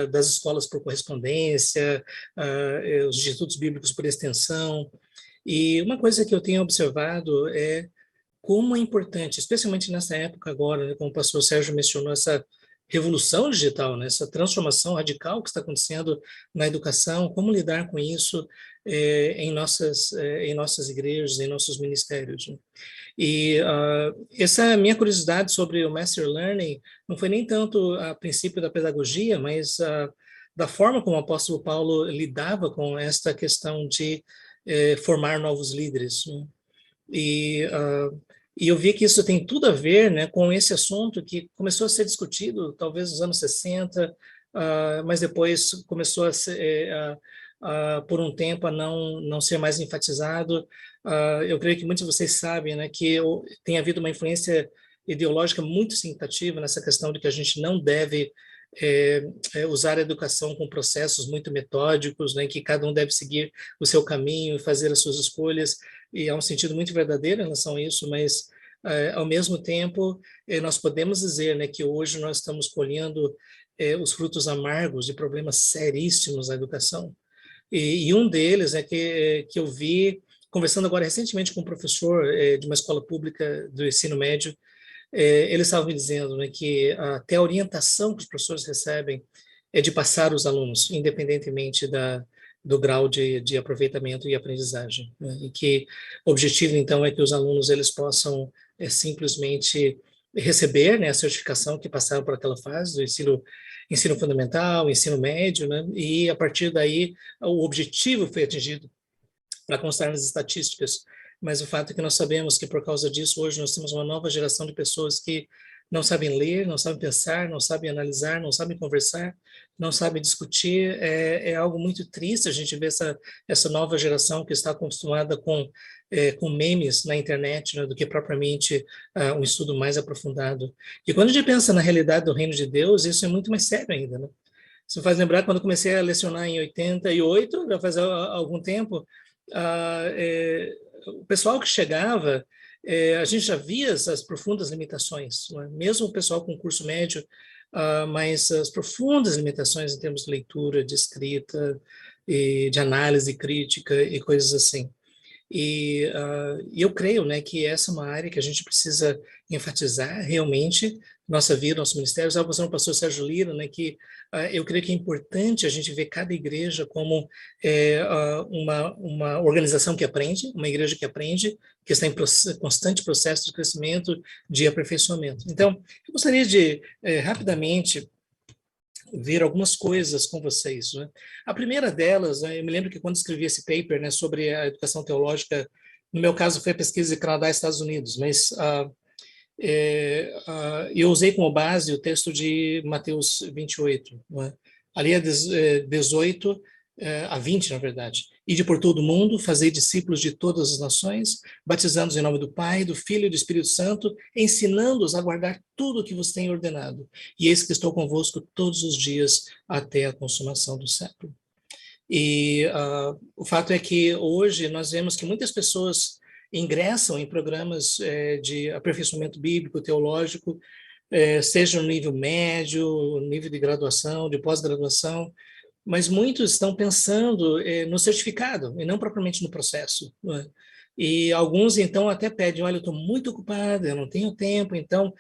das escolas por correspondência, os institutos bíblicos por extensão. E uma coisa que eu tenho observado é como é importante, especialmente nessa época agora, né, como o pastor Sérgio mencionou, essa revolução digital, né, essa transformação radical que está acontecendo na educação, como lidar com isso em nossas igrejas, em nossos ministérios. Né? E essa minha curiosidade sobre o Master Learning não foi nem tanto a princípio da pedagogia, mas da forma como o apóstolo Paulo lidava com esta questão de formar novos líderes. Né? E eu vi que isso tem tudo a ver, né, com esse assunto que começou a ser discutido talvez nos anos 60, mas depois começou a ser, por um tempo, a não ser mais enfatizado. Eu creio que muitos de vocês sabem, né, que tem havido uma influência ideológica muito significativa nessa questão de que a gente não deve usar a educação com processos muito metódicos, né, que cada um deve seguir o seu caminho e fazer as suas escolhas, e há um sentido muito verdadeiro em relação a isso, mas ao mesmo tempo, nós podemos dizer, né, que hoje nós estamos colhendo os frutos amargos de problemas seríssimos na educação. E um deles é que eu vi, conversando agora recentemente com um professor de uma escola pública do ensino médio, ele estava me dizendo, né, que até a orientação que os professores recebem é de passar os alunos, independentemente do grau de aproveitamento e aprendizagem, né? E que o objetivo, então, é que os alunos eles possam simplesmente receber, né, a certificação que passaram por aquela fase do ensino fundamental, ensino médio, né? E a partir daí o objetivo foi atingido para constar nas estatísticas, mas o fato é que nós sabemos que por causa disso hoje nós temos uma nova geração de pessoas que não sabem ler, não sabem pensar, não sabem analisar, não sabem conversar, não sabem discutir. É algo muito triste a gente ver essa nova geração que está acostumada com memes na internet, né, do que propriamente um estudo mais aprofundado. E quando a gente pensa na realidade do reino de Deus, isso é muito mais sério ainda, né? Isso me faz lembrar quando eu comecei a lecionar em 88, já faz algum tempo, o pessoal que chegava, a gente já via as profundas limitações, não é? Mesmo o pessoal com curso médio, mas as profundas limitações em termos de leitura, de escrita, de análise crítica e coisas assim. E eu creio, né, que essa é uma área que a gente precisa enfatizar realmente nossa vida, nosso ministério. Estava pensando o pastor Sérgio Lira, né, que eu creio que é importante a gente ver cada igreja como uma organização que aprende, uma igreja que aprende, que está em constante processo de crescimento, de aperfeiçoamento. Então, eu gostaria de rapidamente ver algumas coisas com vocês, né? A primeira delas, né, eu me lembro que quando escrevi esse paper, né, sobre a educação teológica, no meu caso foi a pesquisa de Canadá e Estados Unidos, mas eu usei como base o texto de Mateus 28, né? Ali é 18 a 20, na verdade. Ide por todo o mundo, fazei discípulos de todas as nações, batizando-os em nome do Pai, do Filho e do Espírito Santo, ensinando-os a guardar tudo o que vos tenho ordenado. E eis que estou convosco todos os dias até a consumação do século. E o fato é que hoje nós vemos que muitas pessoas ingressam em programas de aperfeiçoamento bíblico, teológico, seja no nível médio, nível de graduação, de pós-graduação, mas muitos estão pensando no certificado e não propriamente no processo, não é? E alguns, então, até pedem, olha, eu estou muito ocupado, eu não tenho tempo, então,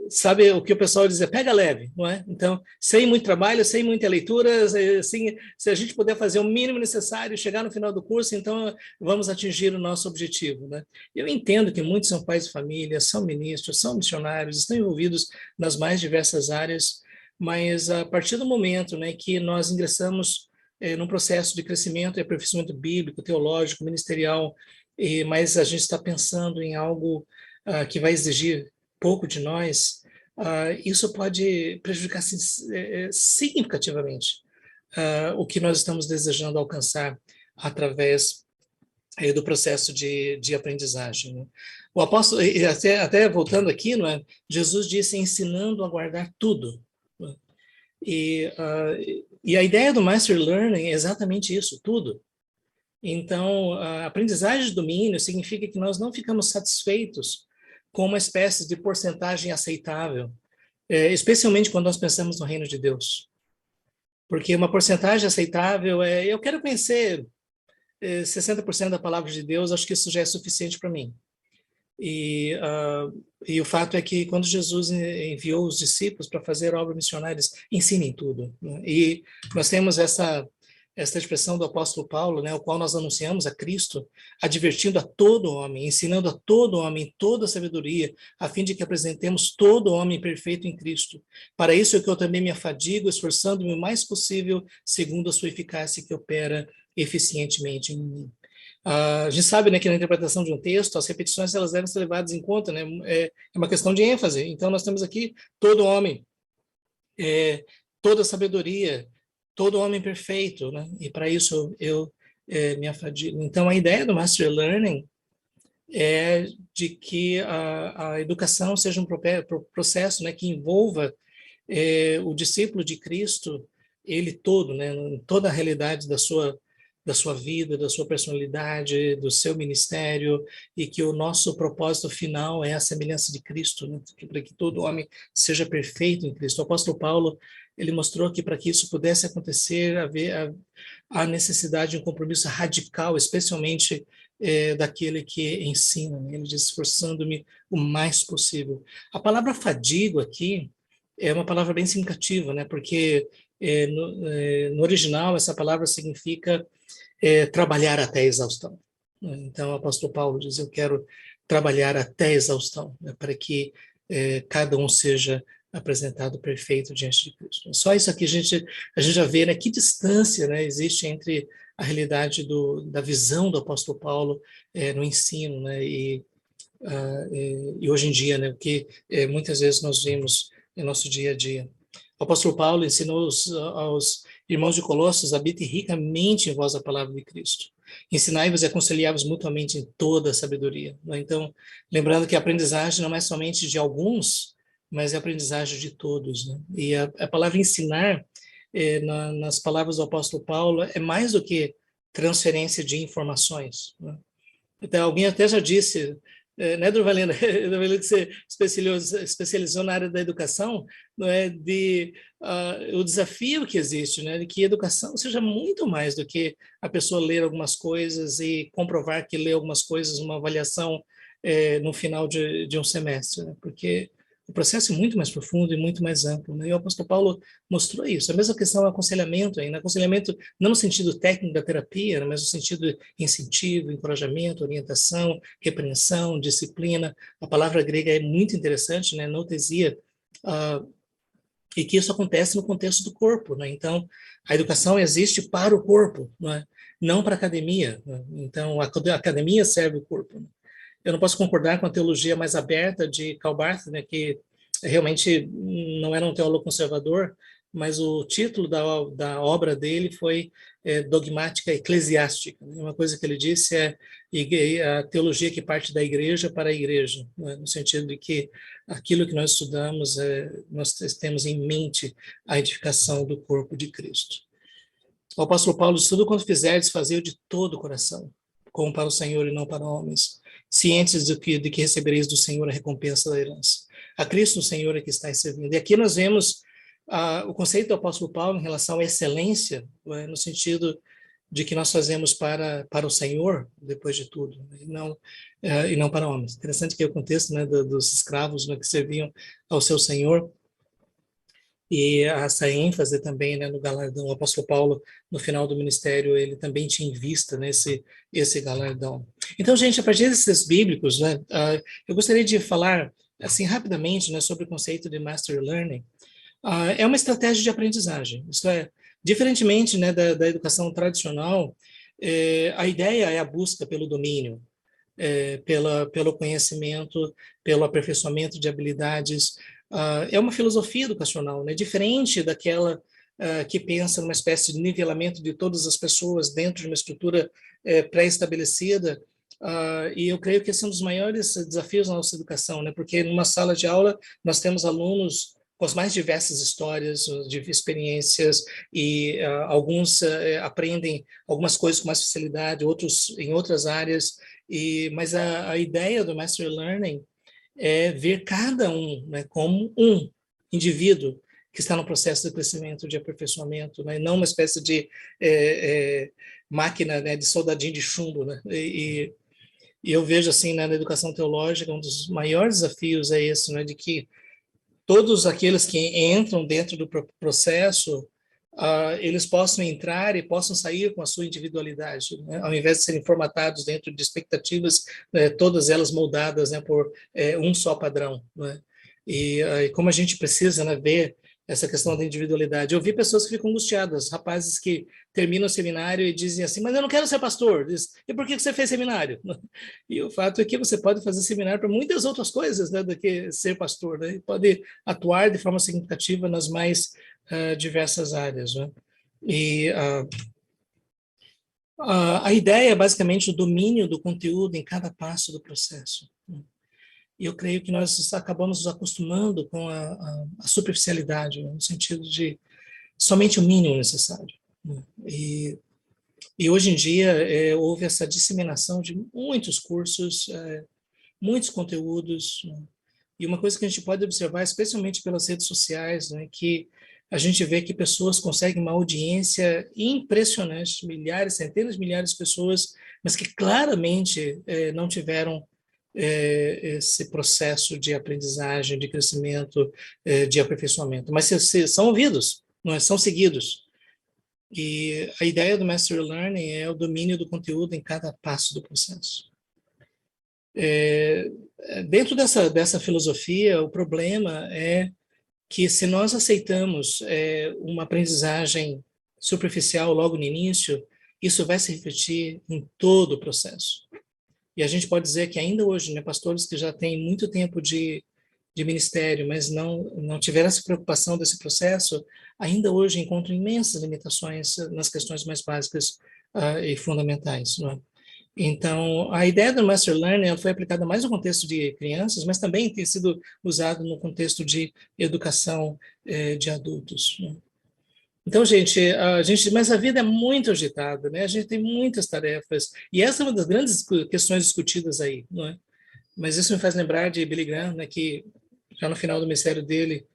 sabe o que o pessoal diz, pega leve, não é? Então, sem muito trabalho, sem muita leitura, assim, se a gente puder fazer o mínimo necessário, chegar no final do curso, então, vamos atingir o nosso objetivo, né? Eu entendo que muitos são pais de família, são ministros, são missionários, estão envolvidos nas mais diversas áreas, mas a partir do momento, né, que nós ingressamos num processo de crescimento e aperfeiçoamento bíblico, teológico, ministerial, mas a gente está pensando em algo que vai exigir pouco de nós, isso pode prejudicar significativamente o que nós estamos desejando alcançar através do processo de aprendizagem, né? O apóstolo, até voltando aqui, não é? Jesus disse ensinando a guardar tudo. E a ideia do Master Learning é exatamente isso, tudo. Então, a aprendizagem de domínio significa que nós não ficamos satisfeitos com uma espécie de porcentagem aceitável, especialmente quando nós pensamos no reino de Deus. Porque uma porcentagem aceitável eu quero conhecer 60% da palavra de Deus, acho que isso já é suficiente para mim. E o fato é que quando Jesus enviou os discípulos para fazer obras missionárias, ensinem tudo, né? E nós temos essa expressão do apóstolo Paulo, né, o qual nós anunciamos a Cristo, advertindo a todo homem, ensinando a todo homem toda a sabedoria, a fim de que apresentemos todo homem perfeito em Cristo. Para isso é que eu também me afadigo, esforçando-me o mais possível, segundo a sua eficácia que opera eficientemente em mim. A gente sabe, né, que na interpretação de um texto, as repetições elas devem ser levadas em conta, né? É uma questão de ênfase. Então, nós temos aqui todo homem, toda sabedoria, todo homem perfeito, né? E para isso eu me afadigo. Então, a ideia do Master Learning é de que a educação seja um processo, né, que envolva o discípulo de Cristo, ele todo, né, toda a realidade da sua da sua vida, da sua personalidade, do seu ministério, e que o nosso propósito final é a semelhança de Cristo, né? Para que todo homem seja perfeito em Cristo. O apóstolo Paulo, ele mostrou que para que isso pudesse acontecer, a necessidade de um compromisso radical, especialmente daquele que ensina, né? Ele diz, esforçando-me o mais possível. A palavra fadigo aqui é uma palavra bem significativa, né? Porque no original essa palavra significa trabalhar até a exaustão. Então o apóstolo Paulo diz, eu quero trabalhar até a exaustão, né? Para que cada um seja apresentado perfeito diante de Cristo. Só isso aqui a gente já vê, né, que distância, né, existe entre a realidade da visão do apóstolo Paulo no ensino, né, e hoje em dia, né, o que muitas vezes nós vemos em nosso dia a dia. O apóstolo Paulo ensinou aos irmãos de Colossos: habitem ricamente em vós a palavra de Cristo. Ensinai-vos e aconselhai-vos mutuamente em toda a sabedoria. Né? Então, lembrando que a aprendizagem não é somente de alguns, mas é a aprendizagem de todos. Né? E a palavra ensinar, nas palavras do apóstolo Paulo, é mais do que transferência de informações. Né? Então, alguém até já disse, né, Durvalina, que você especializou na área da educação, não é, o desafio que existe, né, de que educação seja muito mais do que a pessoa ler algumas coisas e comprovar que lê algumas coisas, uma avaliação no final de um semestre, né, porque o processo é muito mais profundo e muito mais amplo, né? E o apóstolo Paulo mostrou isso. A mesma questão é o aconselhamento, ainda. Aconselhamento não no sentido técnico da terapia, mas no sentido de incentivo, encorajamento, orientação, repreensão, disciplina. A palavra grega é muito interessante, né? Notesia, e que isso acontece no contexto do corpo, né? Então, a educação existe para o corpo, né? Não para a academia, né? Então, a academia serve o corpo, né? Eu não posso concordar com a teologia mais aberta de Karl Barth, né, que realmente não era um teólogo conservador, mas o título da obra dele foi Dogmática Eclesiástica. Uma coisa que ele disse é a teologia que parte da igreja para a igreja, né, no sentido de que aquilo que nós estudamos, nós temos em mente a edificação do corpo de Cristo. O apóstolo Paulo diz: tudo quanto fizerdes, fazei de todo o coração, como para o Senhor e não para homens, cientes de que recebereis do Senhor a recompensa da herança. A Cristo, o Senhor, é que está servindo. E aqui nós vemos o conceito do apóstolo Paulo em relação à excelência, no sentido de que nós fazemos para o Senhor, depois de tudo, e não para homens. Interessante que é o contexto, né, dos escravos, né, que serviam ao seu Senhor, e essa ênfase também, né, no galardão. O apóstolo Paulo, no final do ministério, ele também tinha em vista, né, esse galardão. Então, gente, a partir desses bíblicos, né, eu gostaria de falar assim rapidamente, né, sobre o conceito de Mastery Learning. É uma estratégia de aprendizagem. Isto é, diferentemente, né, da educação tradicional, a ideia é a busca pelo domínio, pelo conhecimento, pelo aperfeiçoamento de habilidades. É uma filosofia educacional, né? Diferente daquela que pensa numa espécie de nivelamento de todas as pessoas dentro de uma estrutura pré-estabelecida. E eu creio que esse é um dos maiores desafios da nossa educação, né? Porque numa sala de aula nós temos alunos com as mais diversas histórias, de experiências, e alguns aprendem algumas coisas com mais facilidade, outros em outras áreas, mas a ideia do Mastery Learning é ver cada um, né, como um indivíduo que está no processo de crescimento, de aperfeiçoamento, né, não uma espécie de máquina, né, de soldadinho de chumbo, né, e eu vejo assim, né, na educação teológica, um dos maiores desafios é esse, né, de que todos aqueles que entram dentro do processo, eles possam entrar e possam sair com a sua individualidade, né? Ao invés de serem formatados dentro de expectativas, todas elas moldadas, né, por um só padrão, né? E como a gente precisa, né, ver essa questão da individualidade. Eu vi pessoas que ficam angustiadas, rapazes que terminam o seminário e dizem assim: mas eu não quero ser pastor. Diz: e por que você fez seminário? E o fato é que você pode fazer seminário para muitas outras coisas, né, do que ser pastor, né? E pode atuar de forma significativa nas mais diversas áreas, né? E a ideia é basicamente o domínio do conteúdo em cada passo do processo, né? E eu creio que nós acabamos nos acostumando com a superficialidade, né, no sentido de somente o mínimo necessário, né? E E hoje em dia houve essa disseminação de muitos cursos, muitos conteúdos, né? E uma coisa que a gente pode observar, especialmente pelas redes sociais, né, que a gente vê que pessoas conseguem uma audiência impressionante, milhares, centenas de milhares de pessoas, mas que claramente não tiveram esse processo de aprendizagem, de crescimento, de aperfeiçoamento. Mas são ouvidos, não é? São seguidos. E a ideia do Mastery Learning é o domínio do conteúdo em cada passo do processo. Dentro dessa filosofia, o problema é que se nós aceitamos uma aprendizagem superficial logo no início, isso vai se refletir em todo o processo. E a gente pode dizer que ainda hoje, né, pastores que já têm muito tempo de ministério, mas não tiveram essa preocupação desse processo, ainda hoje encontram imensas limitações nas questões mais básicas e fundamentais, não é? Então, a ideia do Master Learning foi aplicada mais no contexto de crianças, mas também tem sido usado no contexto de educação de adultos, né? Então, mas a vida é muito agitada, né? A gente tem muitas tarefas, e essa é uma das grandes questões discutidas aí, não é? Mas isso me faz lembrar de Billy Graham, né, que já no final do ministério dele,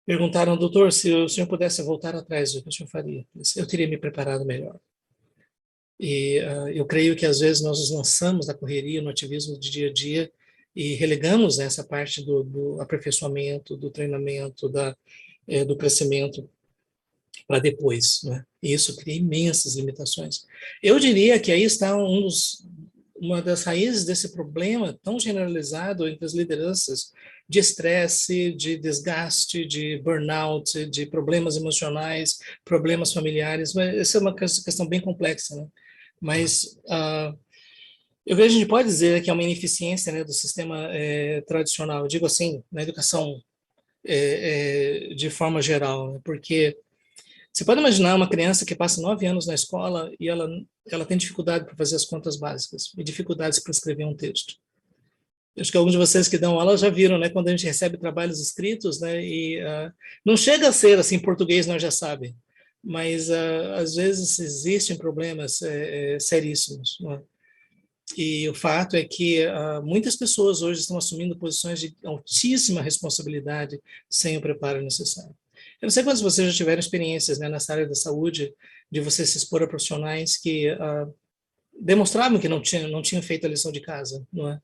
perguntaram, doutor, se o senhor pudesse voltar atrás, o que o senhor faria? Eu teria me preparado melhor. E eu creio que às vezes nós nos lançamos na correria, no ativismo de dia a dia e relegamos essa parte do aperfeiçoamento, do treinamento, do crescimento para depois, né? E isso cria imensas limitações. Eu diria que aí está uma das raízes desse problema tão generalizado entre as lideranças de estresse, de desgaste, de burnout, de problemas emocionais, problemas familiares. Mas essa é uma questão bem complexa, né? Mas eu vejo, a gente pode dizer que é uma ineficiência, né, do sistema tradicional. Eu digo assim, na educação de forma geral, né? Porque você pode imaginar uma criança que passa 9 anos na escola e ela tem dificuldade para fazer as contas básicas e dificuldades para escrever um texto. Eu acho que alguns de vocês que dão aula já viram, né, quando a gente recebe trabalhos escritos, né, e não chega a ser assim, português nós já sabe, mas às vezes existem problemas seríssimos, não é? E o fato é que muitas pessoas hoje estão assumindo posições de altíssima responsabilidade sem o preparo necessário. Eu não sei quantos de vocês já tiveram experiências, né, nessa área da saúde, de você se expor a profissionais que demonstravam que não tinham feito a lição de casa, não é?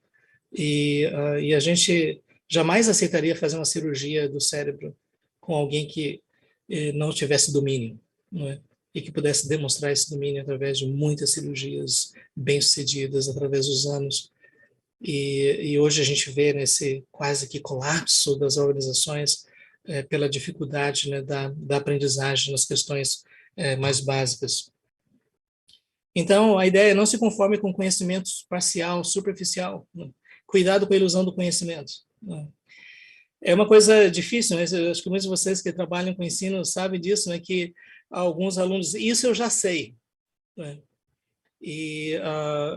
E a gente jamais aceitaria fazer uma cirurgia do cérebro com alguém que não tivesse domínio, não é? E que pudesse demonstrar esse domínio através de muitas cirurgias bem-sucedidas através dos anos. E hoje a gente vê nesse quase que colapso das organizações pela dificuldade, né, da aprendizagem nas questões mais básicas. Então, a ideia é não se conforme com conhecimento parcial, superficial, né? Cuidado com a ilusão do conhecimento, né? É uma coisa difícil, né? Eu acho que muitos de vocês que trabalham com ensino sabem disso, né? Que alguns alunos dizem, isso eu já sei, né? E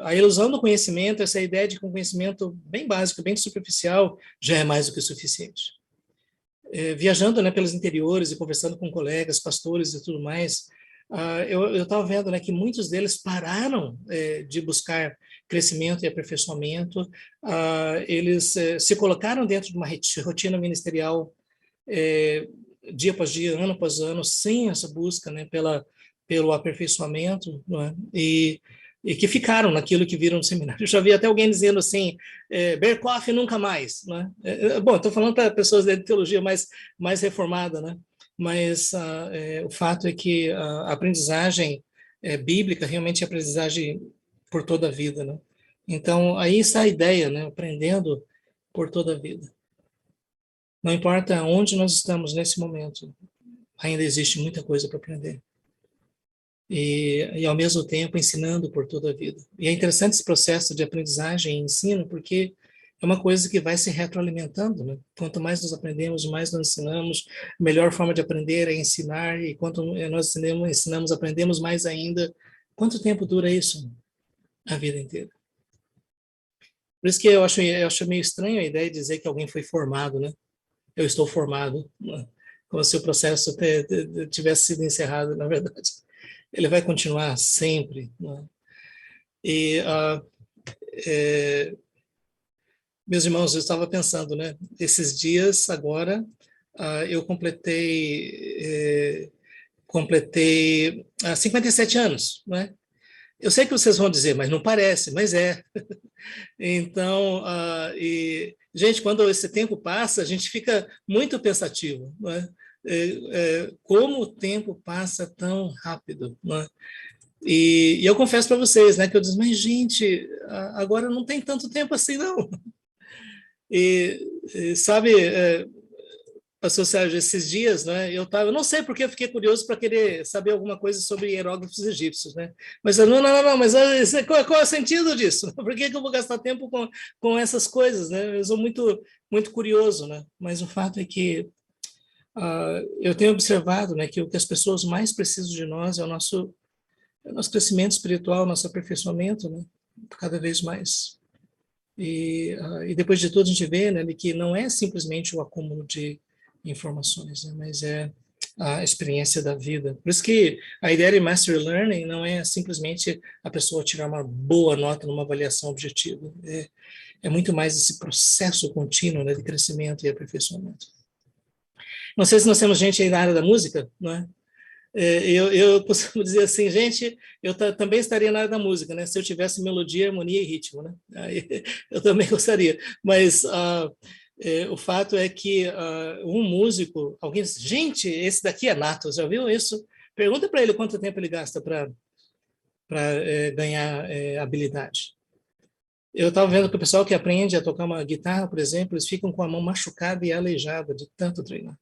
a ilusão do conhecimento, essa ideia de que um conhecimento bem básico, bem superficial, já é mais do que o suficiente. Viajando, né, pelos interiores e conversando com colegas, pastores e tudo mais, eu estava vendo, né, que muitos deles pararam de buscar crescimento e aperfeiçoamento, eles se colocaram dentro de uma rotina ministerial dia após dia, ano após ano, sem essa busca, né, pelo aperfeiçoamento, não é? E que ficaram naquilo que viram no seminário. Eu já vi até alguém dizendo assim, Berkoff nunca mais, né? Bom, estou falando para pessoas de teologia mais reformada, né? Mas o fato é que a aprendizagem bíblica realmente é aprendizagem por toda a vida, né? Então, aí está a ideia, né? Aprendendo por toda a vida. Não importa onde nós estamos nesse momento, ainda existe muita coisa para aprender. E, ao mesmo tempo, ensinando por toda a vida. E é interessante esse processo de aprendizagem e ensino, porque é uma coisa que vai se retroalimentando, né? Quanto mais nós aprendemos, mais nós ensinamos. A melhor forma de aprender é ensinar, e quanto nós ensinamos, aprendemos mais ainda. Quanto tempo dura isso? A vida inteira. Por isso que eu acho meio estranho a ideia de dizer que alguém foi formado, né? Eu estou formado, né? Como se o processo tivesse sido encerrado, na verdade. ele vai continuar sempre, né? E, meus irmãos, eu estava pensando, né? Esses dias, agora, eu completei 57 anos, né? Eu sei que vocês vão dizer, mas não parece, mas é. Então, gente, quando esse tempo passa, a gente fica muito pensativo, não é? Como o tempo passa tão rápido, não é? E eu confesso para vocês, né, que eu disse, mas gente, agora não tem tanto tempo assim, não. Sabe, pastor Sérgio, esses dias, né, eu não sei porque eu fiquei curioso para querer saber alguma coisa sobre hieróglifos egípcios, né? Mas não, mas qual é o sentido disso? Por que eu vou gastar tempo com essas coisas, né? Eu sou muito curioso, né? Mas o fato é que eu tenho observado, né, que o que as pessoas mais precisam de nós é o nosso crescimento espiritual, nosso aperfeiçoamento, né? Cada vez mais. E depois de tudo a gente vê, né, que não é simplesmente o acúmulo de informações, né, mas é a experiência da vida. Por isso que a ideia de Mastery Learning não é simplesmente a pessoa tirar uma boa nota numa avaliação objetiva. É muito mais esse processo contínuo, né, de crescimento e aperfeiçoamento. Não sei se nós temos gente aí na área da música, não é? Eu costumo dizer assim, gente, eu também estaria na área da música, né? Se eu tivesse melodia, harmonia e ritmo, né? Aí, eu também gostaria. Mas o fato é que um músico, alguém diz, gente, esse daqui é nato, já viu isso? Pergunta para ele quanto tempo ele gasta para ganhar habilidade. Eu estava vendo que o pessoal que aprende a tocar uma guitarra, por exemplo, eles ficam com a mão machucada e aleijada de tanto treinar.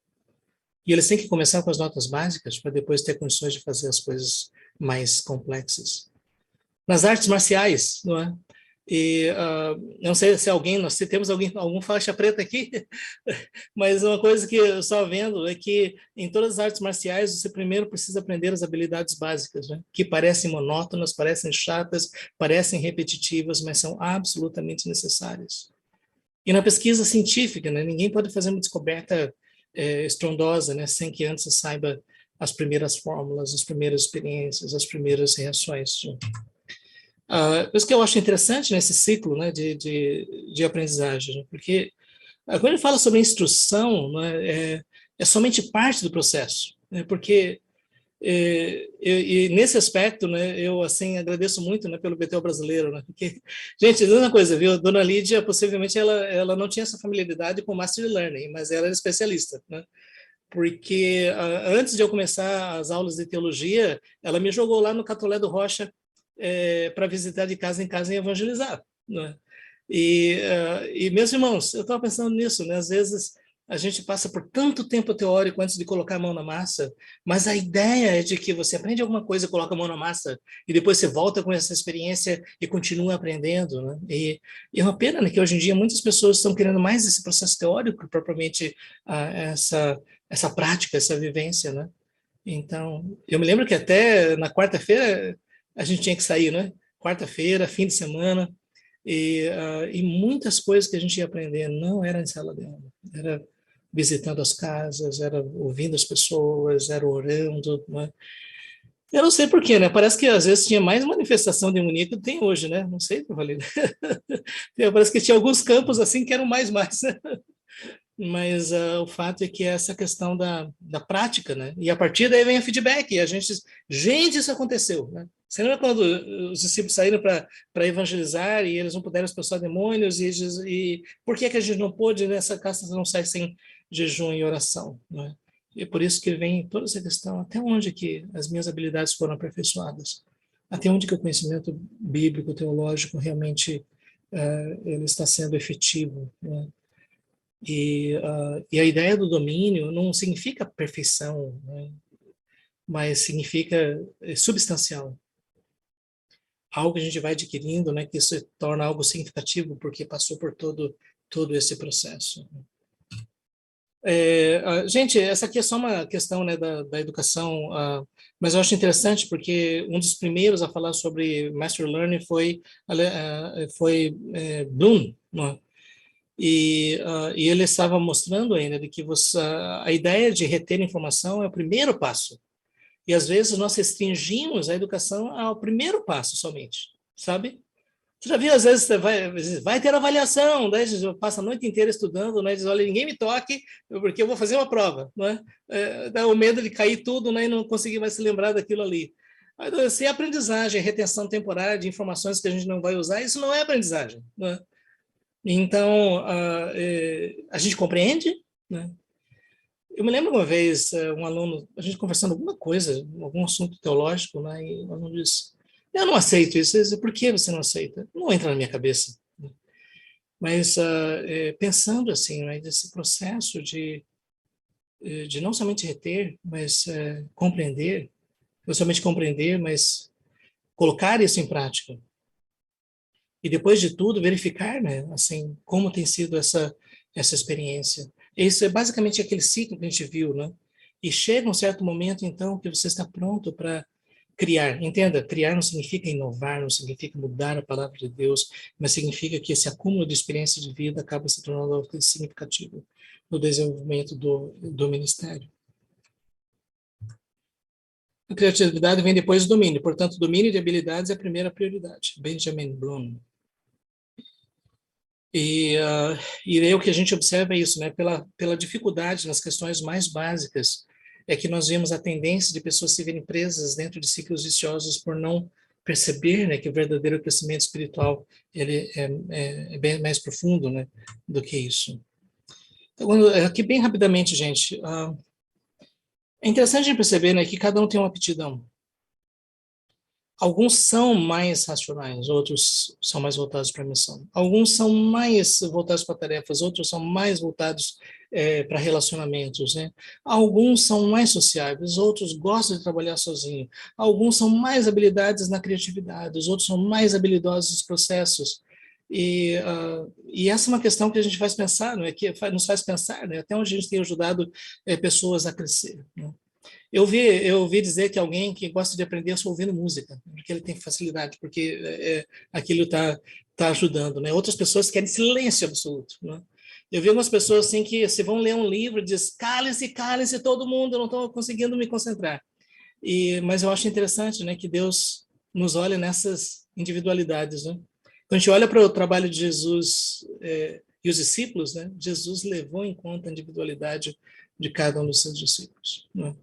E eles têm que começar com as notas básicas para depois ter condições de fazer as coisas mais complexas. Nas artes marciais, não é? E não sei se nós temos algum faixa preta aqui, mas uma coisa que eu só vendo é que em todas as artes marciais você primeiro precisa aprender as habilidades básicas, né? Que parecem monótonas, parecem chatas, parecem repetitivas, mas são absolutamente necessárias. E na pesquisa científica, né, ninguém pode fazer uma descoberta estrondosa, né, sem que antes saiba as primeiras fórmulas, as primeiras experiências, as primeiras reações. Isso que eu acho interessante nesse ciclo, né, de aprendizagem, né, porque quando ele fala sobre instrução, né, é somente parte do processo, né, porque e nesse aspecto, né, eu assim agradeço muito, né, pelo BTO brasileiro, né, porque, gente, diz uma coisa, viu, Dona Lídia, possivelmente ela não tinha essa familiaridade com Mastery Learning, mas ela era especialista, né, porque antes de eu começar as aulas de teologia, ela me jogou lá no Catolé do Rocha para visitar de casa em casa e evangelizar, né, e meus irmãos, eu estava pensando nisso, né, às vezes a gente passa por tanto tempo teórico antes de colocar a mão na massa, mas a ideia é de que você aprende alguma coisa, coloca a mão na massa, e depois você volta com essa experiência e continua aprendendo, né? E é uma pena, né, que hoje em dia muitas pessoas estão querendo mais esse processo teórico, propriamente essa prática, essa vivência, né? Então, eu me lembro que até na quarta-feira a gente tinha que sair, né? Quarta-feira, fim de semana, e muitas coisas que a gente ia aprender não era em sala de aula, era visitando as casas, era ouvindo as pessoas, era orando, né? Eu não sei porquê, né? Parece que às vezes tinha mais manifestação demoníaca do que tem hoje, né? Não sei, Valida. Parece que tinha alguns campos assim que eram mais. Mas o fato é que é essa questão da prática, né? E a partir daí vem o feedback, e a gente diz, gente, isso aconteceu, né? Você lembra quando os discípulos saíram para evangelizar e eles não puderam expulsar demônios, e por que a gente não pôde nessa casa não sair sem jejum e oração, né? E por isso que vem toda essa questão, até onde que as minhas habilidades foram aperfeiçoadas, até onde que o conhecimento bíblico, teológico, realmente ele está sendo efetivo, né? E a ideia do domínio não significa perfeição, né? Mas significa substancial. Algo que a gente vai adquirindo, né, que se torna algo significativo porque passou por todo esse processo. Gente, essa aqui é só uma questão, né, da educação, mas eu acho interessante porque um dos primeiros a falar sobre Mastery Learning foi Bloom, né? E ele estava mostrando ainda de que a ideia de reter informação é o primeiro passo. E às vezes nós restringimos a educação ao primeiro passo somente, sabe? Você já viu, às vezes, você vai ter avaliação, daí você passa a noite inteira estudando, né? Diz, olha, ninguém me toque, porque eu vou fazer uma prova, não é? Dá o medo de cair tudo, né? E não conseguir mais se lembrar daquilo ali. Se é aprendizagem, retenção temporária de informações que a gente não vai usar, isso não é aprendizagem, não é? Então, a gente compreende, né? Eu me lembro uma vez, um aluno, a gente conversando alguma coisa, algum assunto teológico, né? E o aluno disse, eu não aceito isso. Eu disse, por que você não aceita? Não entra na minha cabeça. Mas pensando assim, né, desse processo de não somente reter, mas compreender, não somente compreender, mas colocar isso em prática. E depois de tudo, verificar, né, assim, como tem sido essa experiência. Isso é basicamente aquele ciclo que a gente viu, né? E chega um certo momento, então, que você está pronto para criar. Entenda, criar não significa inovar, não significa mudar a palavra de Deus, mas significa que esse acúmulo de experiência de vida acaba se tornando algo significativo no desenvolvimento do ministério. A criatividade vem depois do domínio, portanto, domínio de habilidades é a primeira prioridade. Benjamin Bloom. E aí o que a gente observa é isso, né? Pela dificuldade nas questões mais básicas, é que nós vemos a tendência de pessoas se verem presas dentro de ciclos viciosos por não perceber, né, que o verdadeiro crescimento espiritual ele é bem mais profundo, né, do que isso. Então, aqui bem rapidamente, gente, é interessante a gente perceber, né, que cada um tem uma aptidão. Alguns são mais racionais, outros são mais voltados para a missão. Alguns são mais voltados para tarefas, outros são mais voltados para relacionamentos, né? Alguns são mais sociáveis, outros gostam de trabalhar sozinho. Alguns são mais habilidades na criatividade, os outros são mais habilidosos nos processos. E essa é uma questão que a gente faz pensar, né? Que nos faz pensar, né? Até onde a gente tem ajudado pessoas a crescer, né? Eu ouvi dizer que alguém que gosta de aprender é só ouvindo música, porque ele tem facilidade, porque aquilo está ajudando, né? Outras pessoas querem silêncio absoluto, né? Eu vi algumas pessoas assim que se vão ler um livro diz cale-se, cale-se todo mundo, eu não estou conseguindo me concentrar. Mas eu acho interessante, né, que Deus nos olha nessas individualidades, né? Quando a gente olha para o trabalho de Jesus e os discípulos, né? Jesus levou em conta a individualidade de cada um dos seus discípulos, né?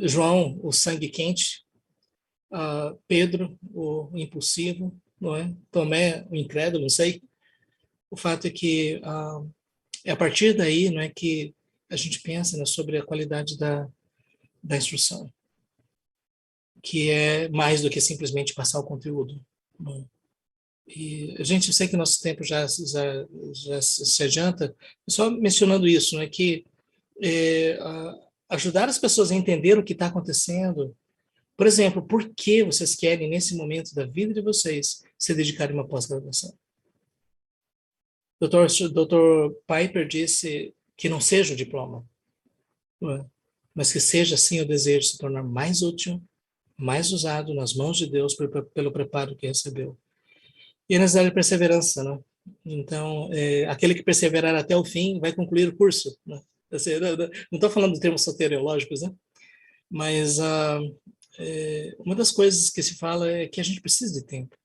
João, o sangue quente, Pedro, o impulsivo, não é? Tomé, o incrédulo, não sei. O fato é que é a partir daí, não é, que a gente pensa, né, sobre a qualidade da instrução, que é mais do que simplesmente passar o conteúdo, não é? E a gente, eu sei que nosso tempo já se adianta, só mencionando isso, né, que ajudar as pessoas a entender o que está acontecendo. Por exemplo, por que vocês querem, nesse momento da vida de vocês, se dedicarem a uma pós-graduação? Dr. Piper disse que não seja o diploma, mas que seja, sim, o desejo de se tornar mais útil, mais usado nas mãos de Deus pelo preparo que recebeu. E é necessário perseverança, né? Então, aquele que perseverar até o fim vai concluir o curso, né? Não estou falando de termos soteriológicos, né? Mas uma das coisas que se fala é que a gente precisa de tempo.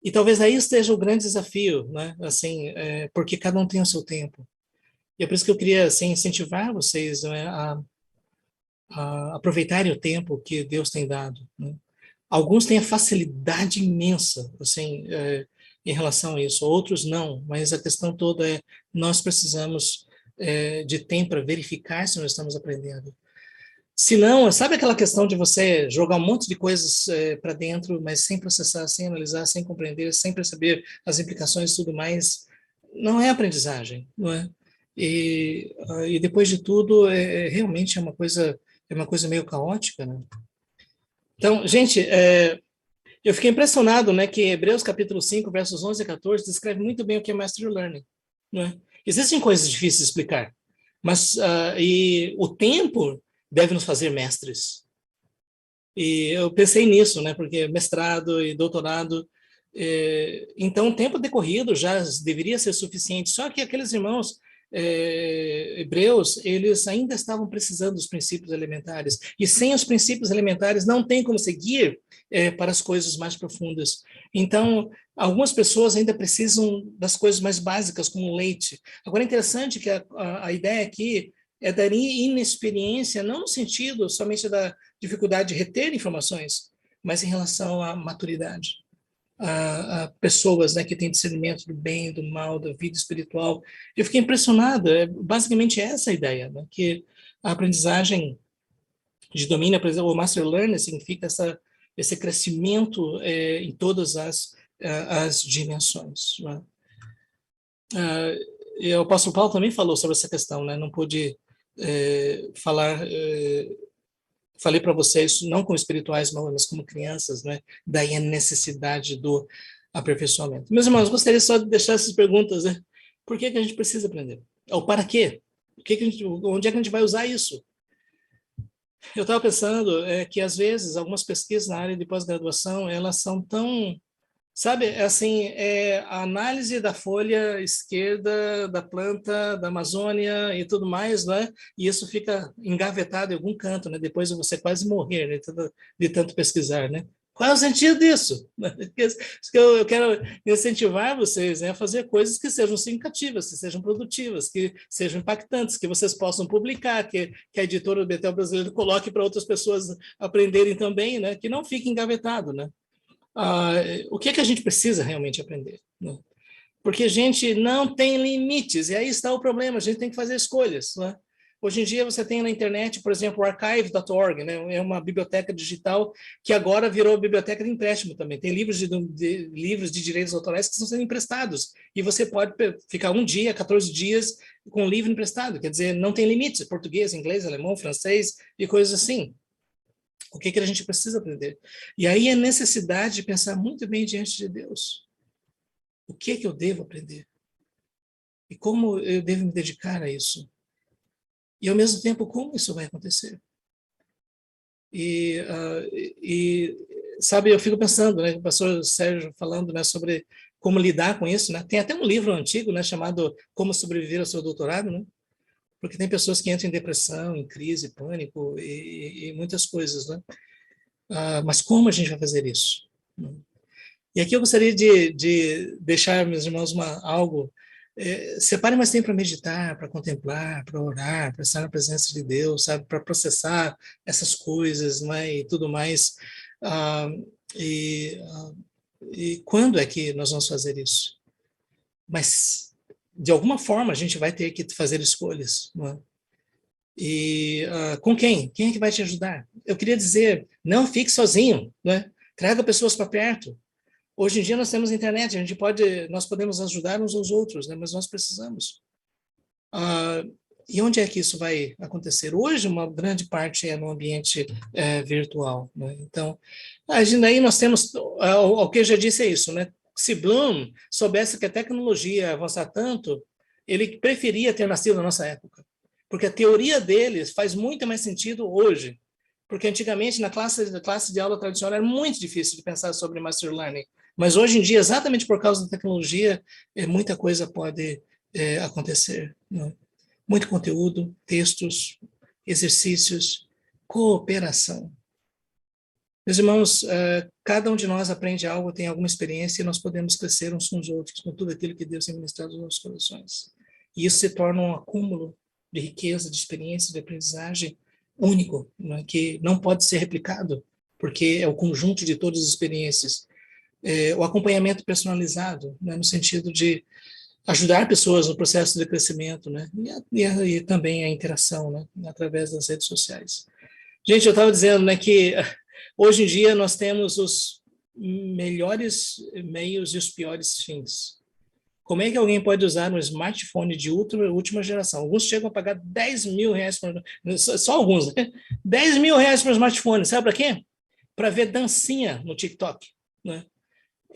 E talvez aí esteja o grande desafio, né? Assim, porque cada um tem o seu tempo. E é por isso que eu queria, assim, incentivar vocês, né, a aproveitarem o tempo que Deus tem dado, né? Alguns têm a facilidade imensa, assim, em relação a isso. Outros não. Mas a questão toda é nós precisamos de tempo para verificar se nós estamos aprendendo. Se não, sabe aquela questão de você jogar um monte de coisas para dentro, mas sem processar, sem analisar, sem compreender, sem perceber as implicações e tudo mais, não é aprendizagem, não é? E depois de tudo, realmente é uma coisa meio caótica, né? Então, gente, eu fiquei impressionado, né, que Hebreus capítulo 5, versos 11 a 14, descreve muito bem o que é Mastery Learning, não é? Existem coisas difíceis de explicar, mas e o tempo deve nos fazer mestres. E eu pensei nisso, né? Porque mestrado e doutorado, então o tempo decorrido já deveria ser suficiente. Só que aqueles irmãos hebreus, eles ainda estavam precisando dos princípios elementares. E sem os princípios elementares não tem como seguir para as coisas mais profundas. Então, algumas pessoas ainda precisam das coisas mais básicas, como leite. Agora, é interessante que a ideia aqui é da inexperiência, não no sentido somente da dificuldade de reter informações, mas em relação à maturidade. A pessoas, né, que têm discernimento do bem, do mal, da vida espiritual. Eu fiquei impressionado, basicamente essa a ideia, né, que a aprendizagem de domínio, o Master Learner significa esse crescimento em todas as dimensões. Né? E o apóstolo Paulo também falou sobre essa questão, né, não pude falar... falei para vocês, não como espirituais, mas como crianças, né? Daí a necessidade do aperfeiçoamento. Meus irmãos, gostaria só de deixar essas perguntas, né? Por que a gente precisa aprender? Ou para quê? Onde é que a gente vai usar isso? Eu estava pensando que, às vezes, algumas pesquisas na área de pós-graduação, elas são tão... Sabe, assim, a análise da folha esquerda da planta da Amazônia e tudo mais, né? E isso fica engavetado em algum canto, né? Depois de você quase morrer, né? De tanto pesquisar, né? Qual é o sentido disso? Eu quero incentivar vocês, né, a fazer coisas que sejam significativas, que sejam produtivas, que sejam impactantes, que vocês possam publicar, que a editora do Betel Brasileiro coloque para outras pessoas aprenderem também, né? Que não fique engavetado, né? O que a gente precisa realmente aprender? Né? Porque a gente não tem limites, e aí está o problema, a gente tem que fazer escolhas. Né? Hoje em dia você tem na internet, por exemplo, o archive.org, né? É uma biblioteca digital que agora virou biblioteca de empréstimo também. Tem livros livros de direitos autorais que estão sendo emprestados, e você pode ficar 1 dia, 14 dias com o livro emprestado, quer dizer, não tem limites, português, inglês, alemão, francês e coisas assim. O que a gente precisa aprender? E aí a necessidade de pensar muito bem diante de Deus. O que eu devo aprender? E como eu devo me dedicar a isso? E, ao mesmo tempo, como isso vai acontecer? Sabe, eu fico pensando, né, o pastor Sérgio falando, né, sobre como lidar com isso, né? Tem até um livro antigo, né, chamado Como Sobreviver ao Seu Doutorado, né? Porque tem pessoas que entram em depressão, em crise, pânico e muitas coisas, né? Mas como a gente vai fazer isso? E aqui eu gostaria de deixar, meus irmãos, algo. Separe mais tempo para meditar, para contemplar, para orar, para estar na presença de Deus, sabe? Para processar essas coisas, né? E tudo mais. E quando é que nós vamos fazer isso? Mas, de alguma forma, a gente vai ter que fazer escolhas, não é? E com quem? Quem é que vai te ajudar? Eu queria dizer, não fique sozinho, né? Traga pessoas para perto. Hoje em dia nós temos internet, nós podemos ajudar uns aos outros, né? Mas nós precisamos. E onde é que isso vai acontecer? Hoje, uma grande parte é no ambiente virtual, né? Então, aí nós temos, o que eu já disse é isso, né? Se Bloom soubesse que a tecnologia ia avançar tanto, ele preferia ter nascido na nossa época. Porque a teoria deles faz muito mais sentido hoje. Porque antigamente, na classe de aula tradicional, era muito difícil de pensar sobre Master Learning. Mas hoje em dia, exatamente por causa da tecnologia, muita coisa pode acontecer. Né? Muito conteúdo, textos, exercícios, cooperação. Meus irmãos, cada um de nós aprende algo, tem alguma experiência, e nós podemos crescer uns com os outros, com tudo aquilo que Deus tem ministrado nos nossos corações. E isso se torna um acúmulo de riqueza, de experiência, de aprendizagem único, né, que não pode ser replicado, porque é o conjunto de todas as experiências. O acompanhamento personalizado, né, no sentido de ajudar pessoas no processo de crescimento, né, e também a interação, né, através das redes sociais. Gente, eu estava dizendo, né, que hoje em dia nós temos os melhores meios e os piores fins. Como é que alguém pode usar um smartphone de última geração? Alguns chegam a pagar 10 mil reais, só alguns, né? 10 mil reais para o smartphone, sabe para quê? Para ver dancinha no TikTok, né?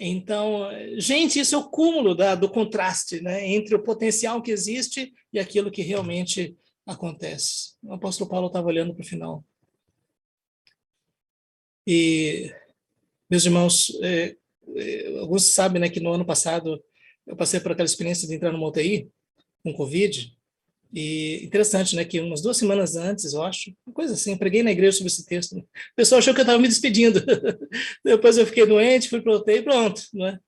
Então, gente, isso é o cúmulo do contraste, né, entre o potencial que existe e aquilo que realmente acontece. O apóstolo Paulo estava olhando para o final. E, meus irmãos, alguns sabem, né, que no ano passado eu passei por aquela experiência de entrar numa UTI com Covid, E interessante, né, que umas 2 semanas antes, eu acho, uma coisa assim, eu preguei na igreja sobre esse texto, né? O pessoal achou que eu estava me despedindo. Depois eu fiquei doente, fui para o UTI e pronto, né?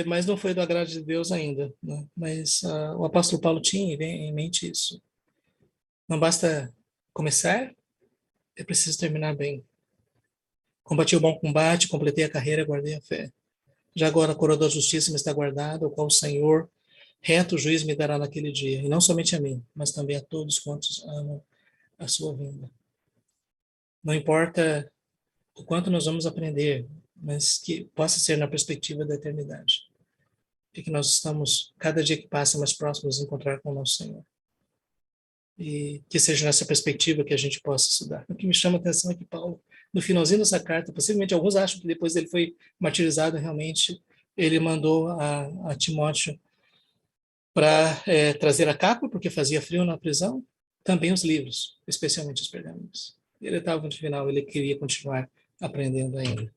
Mas não foi do agrado de Deus ainda, né? Mas o apóstolo Paulo tinha em mente isso. Não basta começar, é preciso terminar bem. Combati o bom combate, completei a carreira, guardei a fé. Já agora a coroa da justiça me está guardada, o qual o Senhor, reto juiz, me dará naquele dia. E não somente a mim, mas também a todos quantos amam a sua vinda. Não importa o quanto nós vamos aprender, mas que possa ser na perspectiva da eternidade. E que nós estamos, cada dia que passa, mais próximos de encontrar com o nosso Senhor. E que seja nessa perspectiva que a gente possa estudar. O que me chama a atenção é que Paulo, no finalzinho dessa carta, possivelmente alguns acham que depois ele foi martirizado, realmente ele mandou a Timóteo para trazer a capa, porque fazia frio na prisão, também os livros, especialmente os pergaminhos. Ele estava no final, ele queria continuar aprendendo ainda.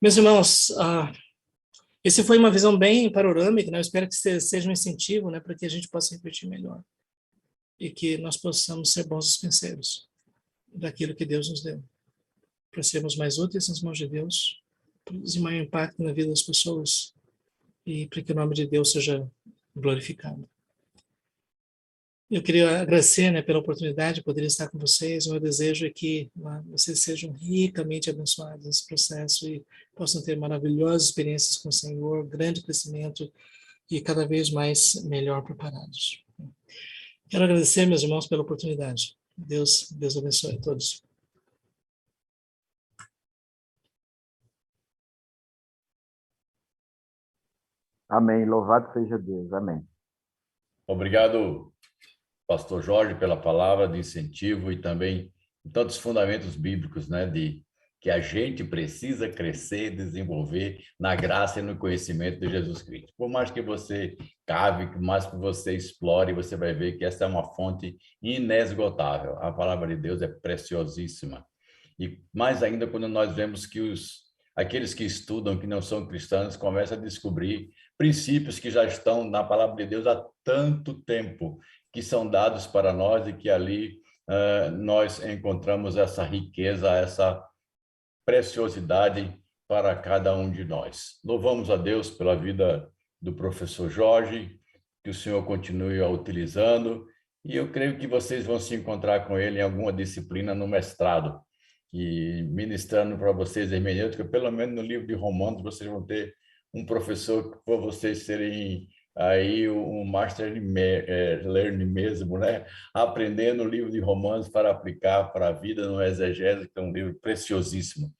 Meus irmãos, esse foi uma visão bem panorâmica, né? Eu espero que seja um incentivo, né, para que a gente possa refletir melhor e que nós possamos ser bons dispenseiros daquilo que Deus nos deu, para sermos mais úteis nas mãos de Deus, produzir maior impacto na vida das pessoas e para que o nome de Deus seja glorificado. Eu queria agradecer, né, pela oportunidade de poder estar com vocês. O meu desejo é que vocês sejam ricamente abençoados nesse processo e possam ter maravilhosas experiências com o Senhor, grande crescimento e cada vez mais melhor preparados. Quero agradecer, meus irmãos, pela oportunidade. Deus abençoe a todos. Amém. Louvado seja Deus. Amém. Obrigado, pastor Jorge, pela palavra de incentivo e também tantos fundamentos bíblicos, né, de que a gente precisa crescer, desenvolver na graça e no conhecimento de Jesus Cristo. Por mais que você cave, por mais que você explore, você vai ver que essa é uma fonte inesgotável. A palavra de Deus é preciosíssima. E mais ainda quando nós vemos que aqueles que estudam, que não são cristãos, começam a descobrir princípios que já estão na palavra de Deus há tanto tempo, que são dados para nós e que ali nós encontramos essa riqueza, essa preciosidade para cada um de nós. Louvamos a Deus pela vida do professor Jorge, que o Senhor continue a utilizando, e eu creio que vocês vão se encontrar com ele em alguma disciplina no mestrado, e ministrando para vocês hermenêutica, pelo menos no livro de Romanos, vocês vão ter um professor para vocês serem aí um master learning mesmo, né? Aprendendo o livro de Romanos para aplicar para a vida no exegese, que é um livro preciosíssimo.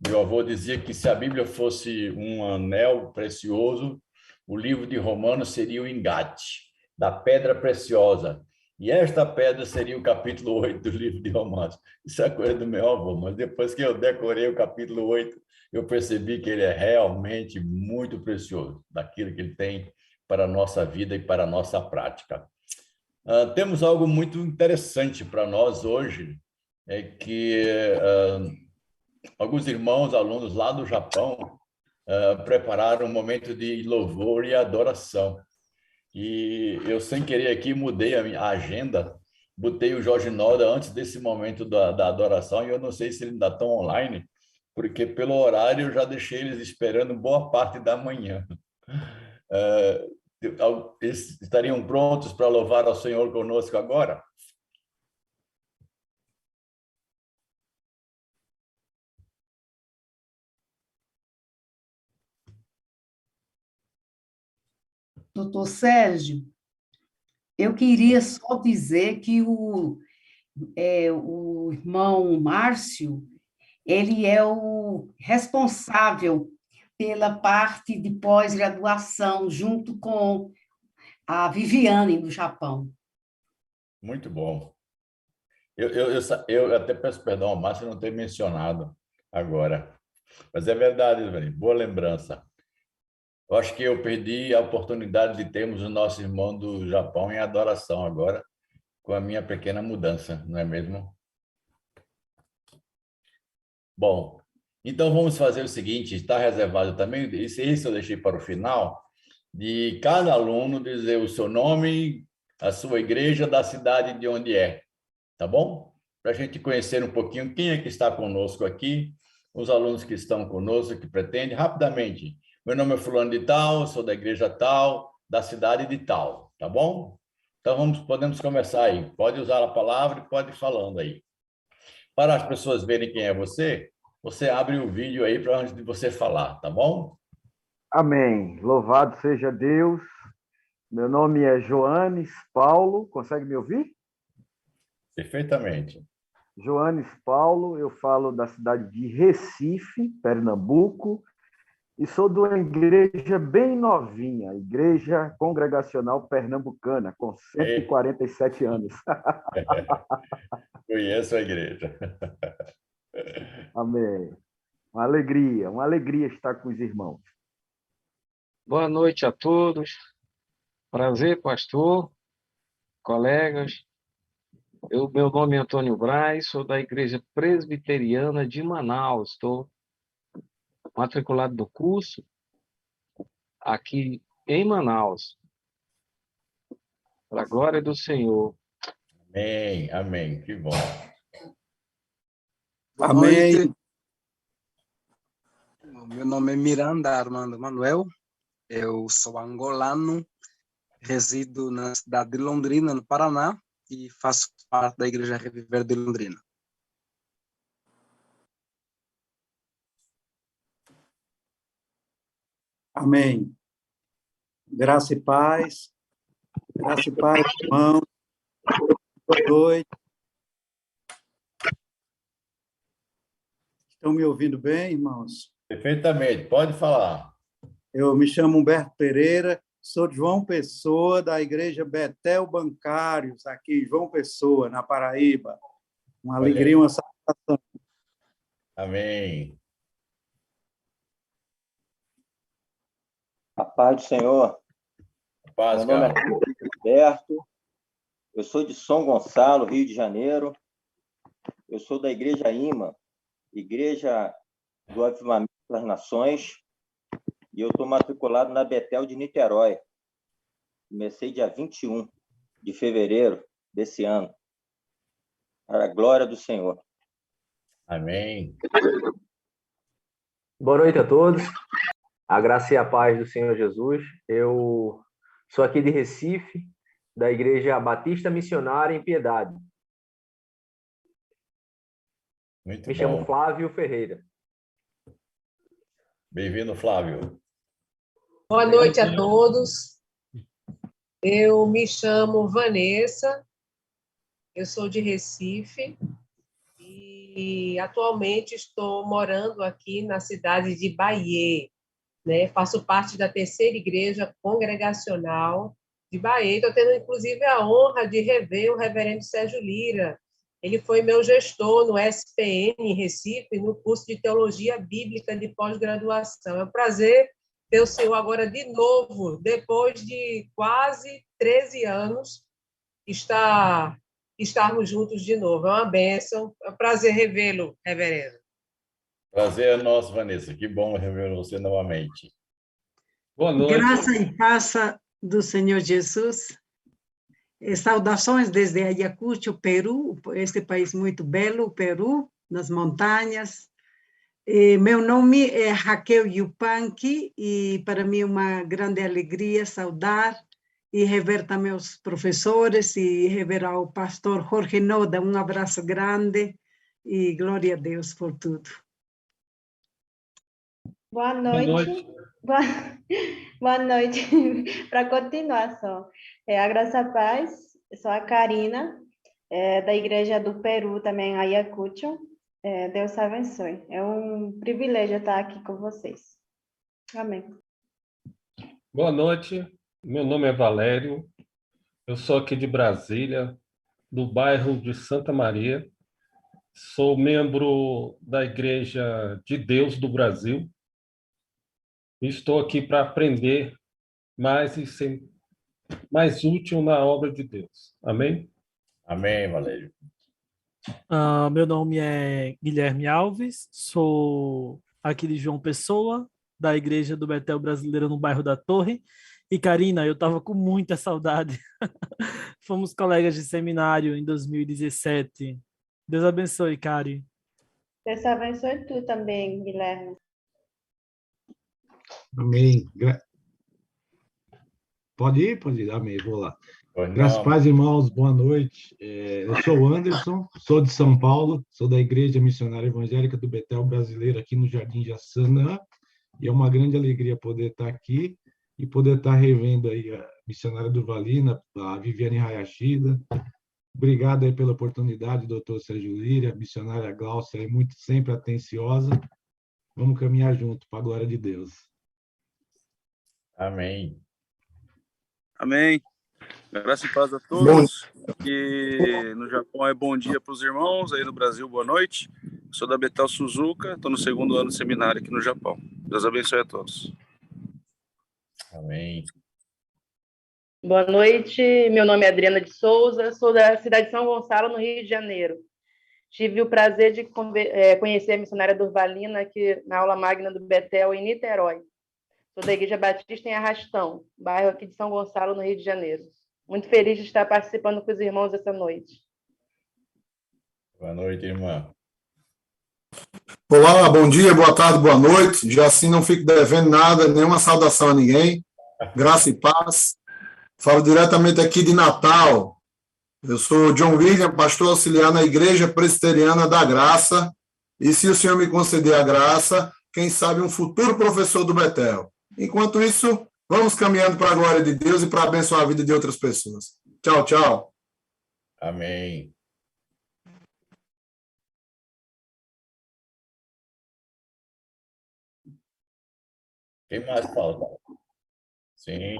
Meu avô dizia que se a Bíblia fosse um anel precioso, o livro de Romanos seria o engate da pedra preciosa. E esta pedra seria o capítulo 8 do livro de Romanos. Isso é coisa do meu avô, mas depois que eu decorei o capítulo 8, eu percebi que ele é realmente muito precioso, daquilo que ele tem para a nossa vida e para a nossa prática. Temos algo muito interessante para nós hoje, é que alguns irmãos, alunos lá do Japão, prepararam um momento de louvor e adoração. E eu, sem querer aqui, mudei a minha agenda, botei o Jorge Noda antes desse momento da adoração, e eu não sei se eles ainda estão online, porque pelo horário eu já deixei eles esperando boa parte da manhã. Eles estariam prontos para louvar ao Senhor conosco agora? Doutor Sérgio, eu queria só dizer que o irmão Márcio, ele é o responsável pela parte de pós-graduação, junto com a Viviane, no Japão. Muito bom. Eu até peço perdão ao Márcio não ter mencionado agora, mas é verdade, velho. Boa lembrança. Eu acho que eu perdi a oportunidade de termos o nosso irmão do Japão em adoração agora, com a minha pequena mudança, não é mesmo? Bom, então vamos fazer o seguinte, está reservado também, isso eu deixei para o final, de cada aluno dizer o seu nome, a sua igreja da cidade de onde é, tá bom? Para a gente conhecer um pouquinho quem é que está conosco aqui, os alunos que estão conosco, que pretendem, rapidamente. Meu nome é fulano de tal, sou da igreja tal, da cidade de tal, tá bom? Então, podemos começar aí. Pode usar a palavra e pode ir falando aí. Para as pessoas verem quem é você, você abre o vídeo aí para antes de você falar, tá bom? Amém. Louvado seja Deus. Meu nome é Joanes Paulo. Consegue me ouvir? Perfeitamente. Joanes Paulo, eu falo da cidade de Recife, Pernambuco, e sou de uma igreja bem novinha, Igreja Congregacional Pernambucana, com 147 anos. Conheço a igreja. Amém. Uma alegria estar com os irmãos. Boa noite a todos. Prazer, pastor, colegas. Meu nome é Antônio Braz, sou da Igreja Presbiteriana de Manaus. Estou matriculado no curso aqui em Manaus. Para a glória do Senhor. Amém, amém. Que bom. Boa noite. Meu nome é Miranda Armando Manuel. Eu sou angolano, resido na cidade de Londrina, no Paraná, e faço parte da Igreja Reviver de Londrina. Amém. Graça e paz, irmão. Boa noite. Estão me ouvindo bem, irmãos? Perfeitamente, pode falar. Eu me chamo Humberto Pereira, sou de João Pessoa, da Igreja Betel Bancários, aqui em João Pessoa, na Paraíba. Uma alegria e uma satisfação. Amém. A paz do Senhor. Paz, meu nome é Humberto, eu sou de São Gonçalo, Rio de Janeiro. Eu sou da Igreja IMA, Igreja do Avivamento das Nações, e eu estou matriculado na Betel de Niterói. Comecei dia 21 de fevereiro desse ano. Para a glória do Senhor. Amém. Boa noite a todos. A graça e a paz do Senhor Jesus. Eu sou aqui de Recife, da Igreja Batista Missionária em Piedade. Muito Me bom. chamo Flávio Ferreira. Bem-vindo, Flávio. Boa noite a todos. Eu me chamo Vanessa, eu sou de Recife e atualmente estou morando aqui na cidade de Bahia, né? Faço parte da terceira igreja congregacional de Bahia. Estou tendo, inclusive, a honra de rever o reverendo Sérgio Lira. Ele foi meu gestor no SPM em Recife, no curso de Teologia Bíblica de pós-graduação. É um prazer ter o senhor agora de novo, depois de quase 13 anos, estarmos juntos de novo. É uma bênção, é um prazer revê-lo, reverendo. Prazer é nosso, Vanessa. Que bom rever você novamente. Boa noite. Graça e paz do Senhor Jesus. Saudações desde Ayacucho, Peru, este país muito belo, o Peru, nas montanhas. Meu nome é Raquel Yupanqui e para mim é uma grande alegria saudar e rever também os professores e rever ao pastor Jorge Noda. Um abraço grande e glória a Deus por tudo. Boa noite. Boa noite. Para continuar só. A Graça e Paz, eu sou a Karina, da Igreja do Peru, também Ayacucho. Deus abençoe. É um privilégio estar aqui com vocês. Amém. Boa noite. Meu nome é Valério. Eu sou aqui de Brasília, do bairro de Santa Maria. Sou membro da Igreja de Deus do Brasil. Estou aqui para aprender mais e ser mais útil na obra de Deus. Amém? Amém, Valério. Meu nome é Guilherme Alves, sou aqui de João Pessoa, da Igreja do Betel Brasileiro no bairro da Torre, E Karina, eu estava com muita saudade. Fomos colegas de seminário em 2017. Deus abençoe, Kari. Deus abençoe tu também, Guilherme. Amém. Pode ir? Pode ir. Amém. Vou lá. Pois Graças a não. paz, irmãos. Boa noite. Eu sou o Anderson, sou de São Paulo, sou da Igreja Missionária Evangélica do Betel Brasileiro, aqui no Jardim Jaçanã. E é uma grande alegria poder estar aqui e poder estar revendo aí a missionária Durvalina, a Viviane Hayashida. Obrigado aí pela oportunidade, doutor Sérgio Líria, a missionária Glaucia, é muito sempre atenciosa. Vamos caminhar junto, para a glória de Deus. Amém. Amém. Graça e paz a todos. Aqui no Japão é bom dia para os irmãos, aí no Brasil, boa noite. Sou da Betel Suzuka, estou no 2º ano de seminário aqui no Japão. Deus abençoe a todos. Amém. Boa noite, meu nome é Adriana de Souza, sou da cidade de São Gonçalo, no Rio de Janeiro. Tive o prazer de conhecer a missionária Durvalina aqui na aula magna do Betel, em Niterói. Sou da Igreja Batista em Arrastão, bairro aqui de São Gonçalo, no Rio de Janeiro. Muito feliz de estar participando com os irmãos essa noite. Boa noite, irmã. Olá, bom dia, boa tarde, boa noite. Já assim não fico devendo nada, nenhuma saudação a ninguém. Graça e paz. Falo diretamente aqui de Natal. Eu sou John William, pastor auxiliar na Igreja Presbiteriana da Graça. E se o Senhor me conceder a graça, quem sabe um futuro professor do Betel. Enquanto isso, vamos caminhando para a glória de Deus e para abençoar a vida de outras pessoas. Tchau, tchau. Amém. Quem mais falta? Sim.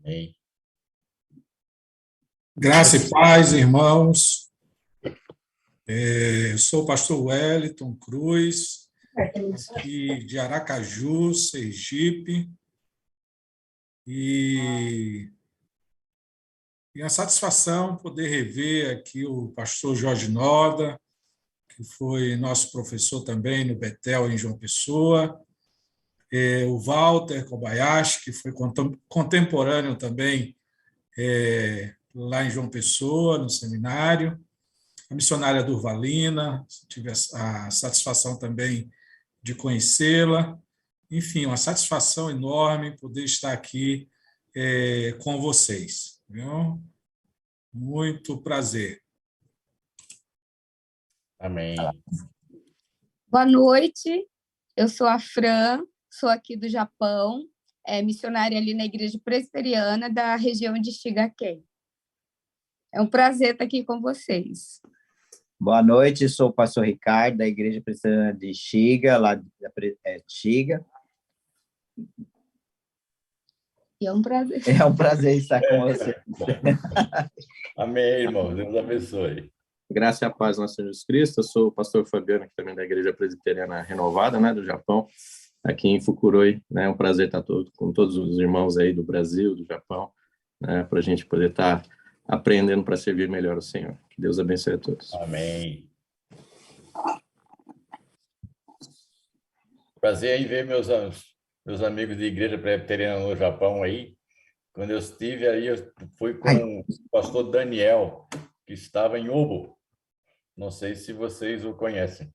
Amém. Graça e paz, irmãos. Eu sou o pastor Wellington Cruz, aqui de Aracaju, Sergipe. E a satisfação poder rever aqui o pastor Jorge Noda, que foi nosso professor também no Betel, em João Pessoa. O Walter Kobayashi, que foi contemporâneo também lá em João Pessoa, no seminário. A missionária Durvalina, tive a satisfação também de conhecê-la. Enfim, uma satisfação enorme poder estar aqui com vocês. Viu? Muito prazer. Amém. Boa noite, eu sou a Fran, sou aqui do Japão, missionária ali na Igreja Presbiteriana da região de Shigaken. É um prazer estar aqui com vocês. Boa noite, sou o pastor Ricardo, da Igreja Presbiteriana de Shiga, lá de Shiga. E é um prazer. É um prazer estar com você. Amém, irmão. Deus abençoe. Graça e a paz, nosso Senhor Jesus Cristo. Eu sou o pastor Fabiano, aqui também da Igreja Presbiteriana Renovada, né, do Japão, aqui em Fukuroi. É um prazer estar com todos os irmãos aí do Brasil, do Japão, né, para a gente poder estar aprendendo para servir melhor o Senhor. Que Deus abençoe a todos. Amém. Prazer em ver meus amigos de Igreja Presbiteriana no Japão aí. Quando eu estive aí, eu fui com o pastor Daniel, que estava em Obo. Não sei se vocês o conhecem.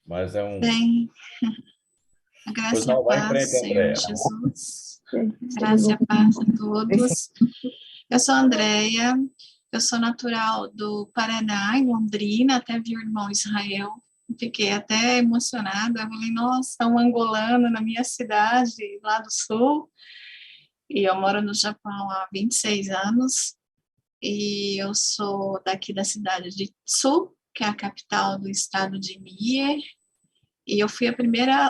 Mas é um... Bem, a graça e a paz, Senhor Jesus. Graça e a paz a todos. Eu sou a Andréia, eu sou natural do Paraná, em Londrina, até vi o irmão Israel. Fiquei até emocionada. Eu falei, nossa, um angolano na minha cidade, lá do sul. E eu moro no Japão há 26 anos. E eu sou daqui da cidade de Tsu, que é a capital do estado de Mie. E eu fui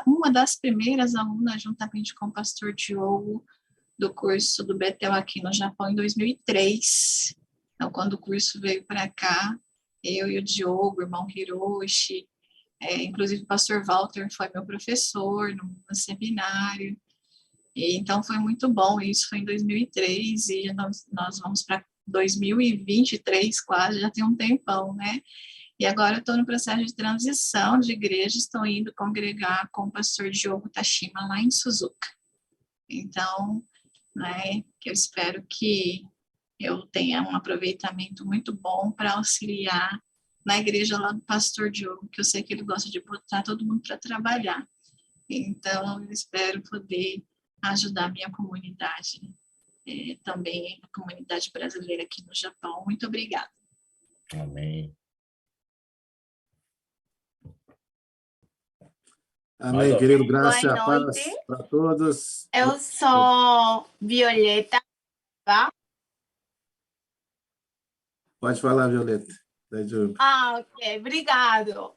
uma das primeiras alunas, juntamente com o pastor Diogo, do curso do Betel aqui no Japão, em 2003. Então, quando o curso veio para cá, eu e o Diogo, o irmão Hiroshi, inclusive o pastor Walter foi meu professor no seminário. E, então, foi muito bom. Isso foi em 2003 e nós vamos para 2023 quase, já tem um tempão, né? E agora eu estou no processo de transição de igreja, estou indo congregar com o pastor Diogo Tashima lá em Suzuka. Então, né, que eu espero que eu tenha um aproveitamento muito bom para auxiliar na igreja lá do pastor Diogo, que eu sei que ele gosta de botar todo mundo para trabalhar. Então, eu espero poder ajudar a minha comunidade, também a comunidade brasileira aqui no Japão. Muito obrigada. Amém. Amém, querido. Graça e a Boa paz noite. para todos. Eu sou Violeta. Pode falar, Violeta. Ok, obrigado.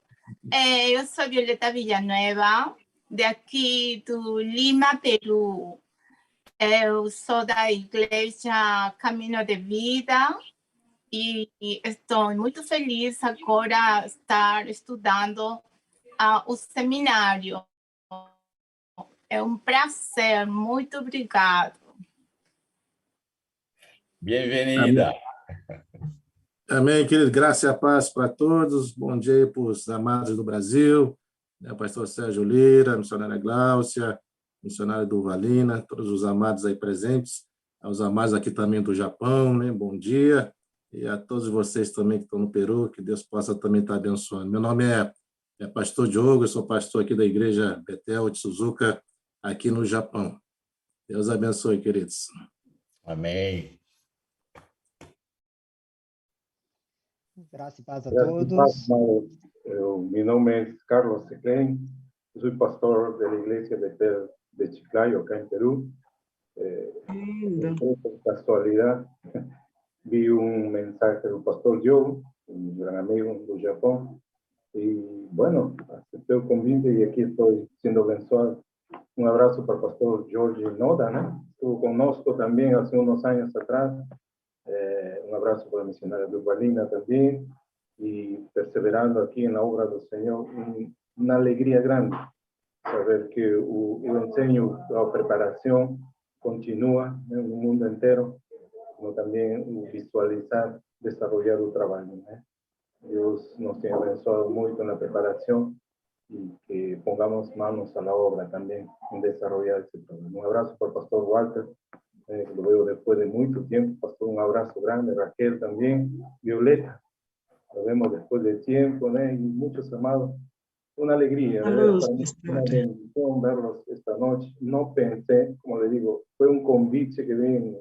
Eu sou Violeta Villanueva, daqui do Lima, Peru. Eu sou da Igreja Caminho de Vida e estou muito feliz agora estar estudando o seminário. É um prazer, muito obrigado. Bem-vinda. Amém, querido. Graça e a paz para todos. Bom dia para os amados do Brasil, né? Pastor Sérgio Lira, missionária Gláucia, missionária Durvalina, todos os amados aí presentes, aos amados aqui também do Japão, né? Bom dia. E a todos vocês também que estão no Peru, que Deus possa também estar abençoando. Meu nome é pastor Diogo, eu sou pastor aqui da Igreja Betel de Suzuka, aqui no Japão. Deus abençoe, queridos. Amém. Graça e paz a todos. Mi nombre es Carlos Seclen, soy pastor de la iglesia Betel de Chiclayo, acá en Perú. Por casualidad, vi un mensaje del pastor Diogo, un gran amigo del Japón, y bueno, acepté el convite y aquí estoy siendo abençoado. Un abrazo para el pastor Jorge Noda, ¿no? Estuvo con nosotros también hace unos años atrás. Un abrazo para la misionaria Durvalina también, y perseverando aquí en la obra del Señor, una alegría grande saber que el enseño, la preparación continúa en el mundo entero, como también visualizar, desarrollar el trabajo, ¿no? Dios nos tiene abençoado mucho en la preparación y que pongamos manos a la obra también en desarrollar ese trabajo. Un abrazo para el pastor Walter, lo veo después de mucho tiempo, pastor, un abrazo grande, Raquel también, Violeta, lo vemos después de tiempo, ¿no? Y muchos amados, una alegría, ¿no? Para mí es una bendición verlos esta noche. No pensé, como le digo, fue un convite que vi en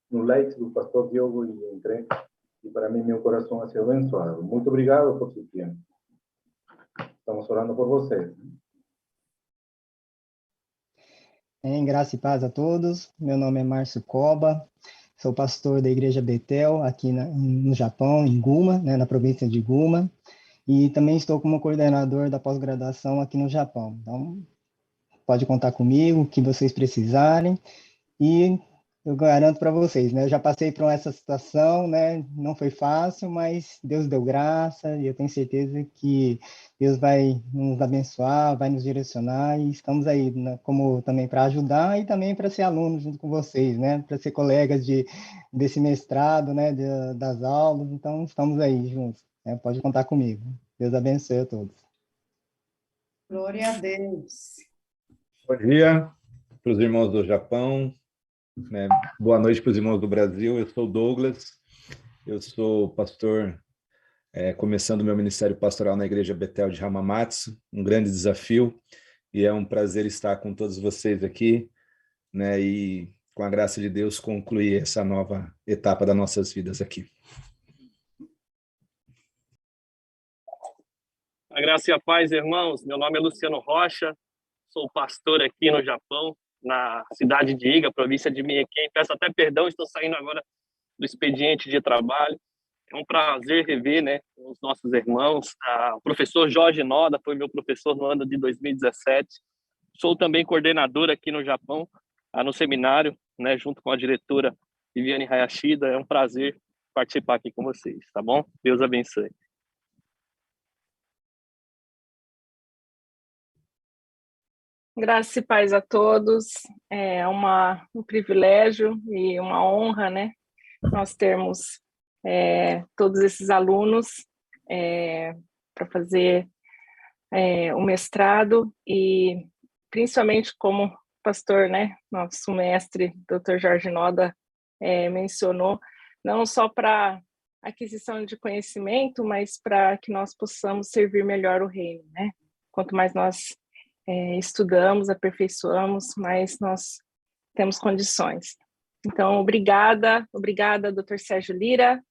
un like del pastor Diogo y entré, y para mí mi corazón ha sido abençoado. Muito obrigado por su tiempo. Estamos orando por vocês. Em graça e paz a todos. Meu nome é Márcio Koba, sou pastor da Igreja Betel, aqui no Japão, em Guma, né, na província de Guma, e também estou como coordenador da pós-graduação aqui no Japão. Então, pode contar comigo, o que vocês precisarem, e eu garanto para vocês, né, eu já passei por essa situação, né, não foi fácil, mas Deus deu graça, e eu tenho certeza que Deus vai nos abençoar, vai nos direcionar, e estamos aí, né, como também para ajudar e também para ser aluno junto com vocês, né, para ser colegas desse mestrado, né, das aulas, então estamos aí juntos, né, pode contar comigo. Deus abençoe a todos. Glória a Deus. Bom dia para os irmãos do Japão, né? Boa noite para os irmãos do Brasil. Eu sou Douglas, eu sou pastor, começando meu ministério pastoral na Igreja Betel de Hamamatsu, um grande desafio, e é um prazer estar com todos vocês aqui, né? E com a graça de Deus concluir essa nova etapa das nossas vidas aqui. A graça e a paz, irmãos. Meu nome é Luciano Rocha, sou pastor aqui no Japão, na cidade de Iga, província de Miequém. Peço até perdão, estou saindo agora do expediente de trabalho. É um prazer rever, né, os nossos irmãos. O professor Jorge Noda foi meu professor no ano de 2017. Sou também coordenador aqui no Japão, no seminário, né, junto com a diretora Viviane Hayashida. É um prazer participar aqui com vocês, tá bom? Deus abençoe. Graça e paz a todos. É um privilégio e uma honra, né, nós termos todos esses alunos para fazer o mestrado e principalmente como pastor, né, nosso mestre, Dr. Jorge Noda, mencionou, não só para aquisição de conhecimento, mas para que nós possamos servir melhor o reino, né? Quanto mais nós estudamos, aperfeiçoamos, mais nós temos condições. Então, obrigada, Dr. Sérgio Lira,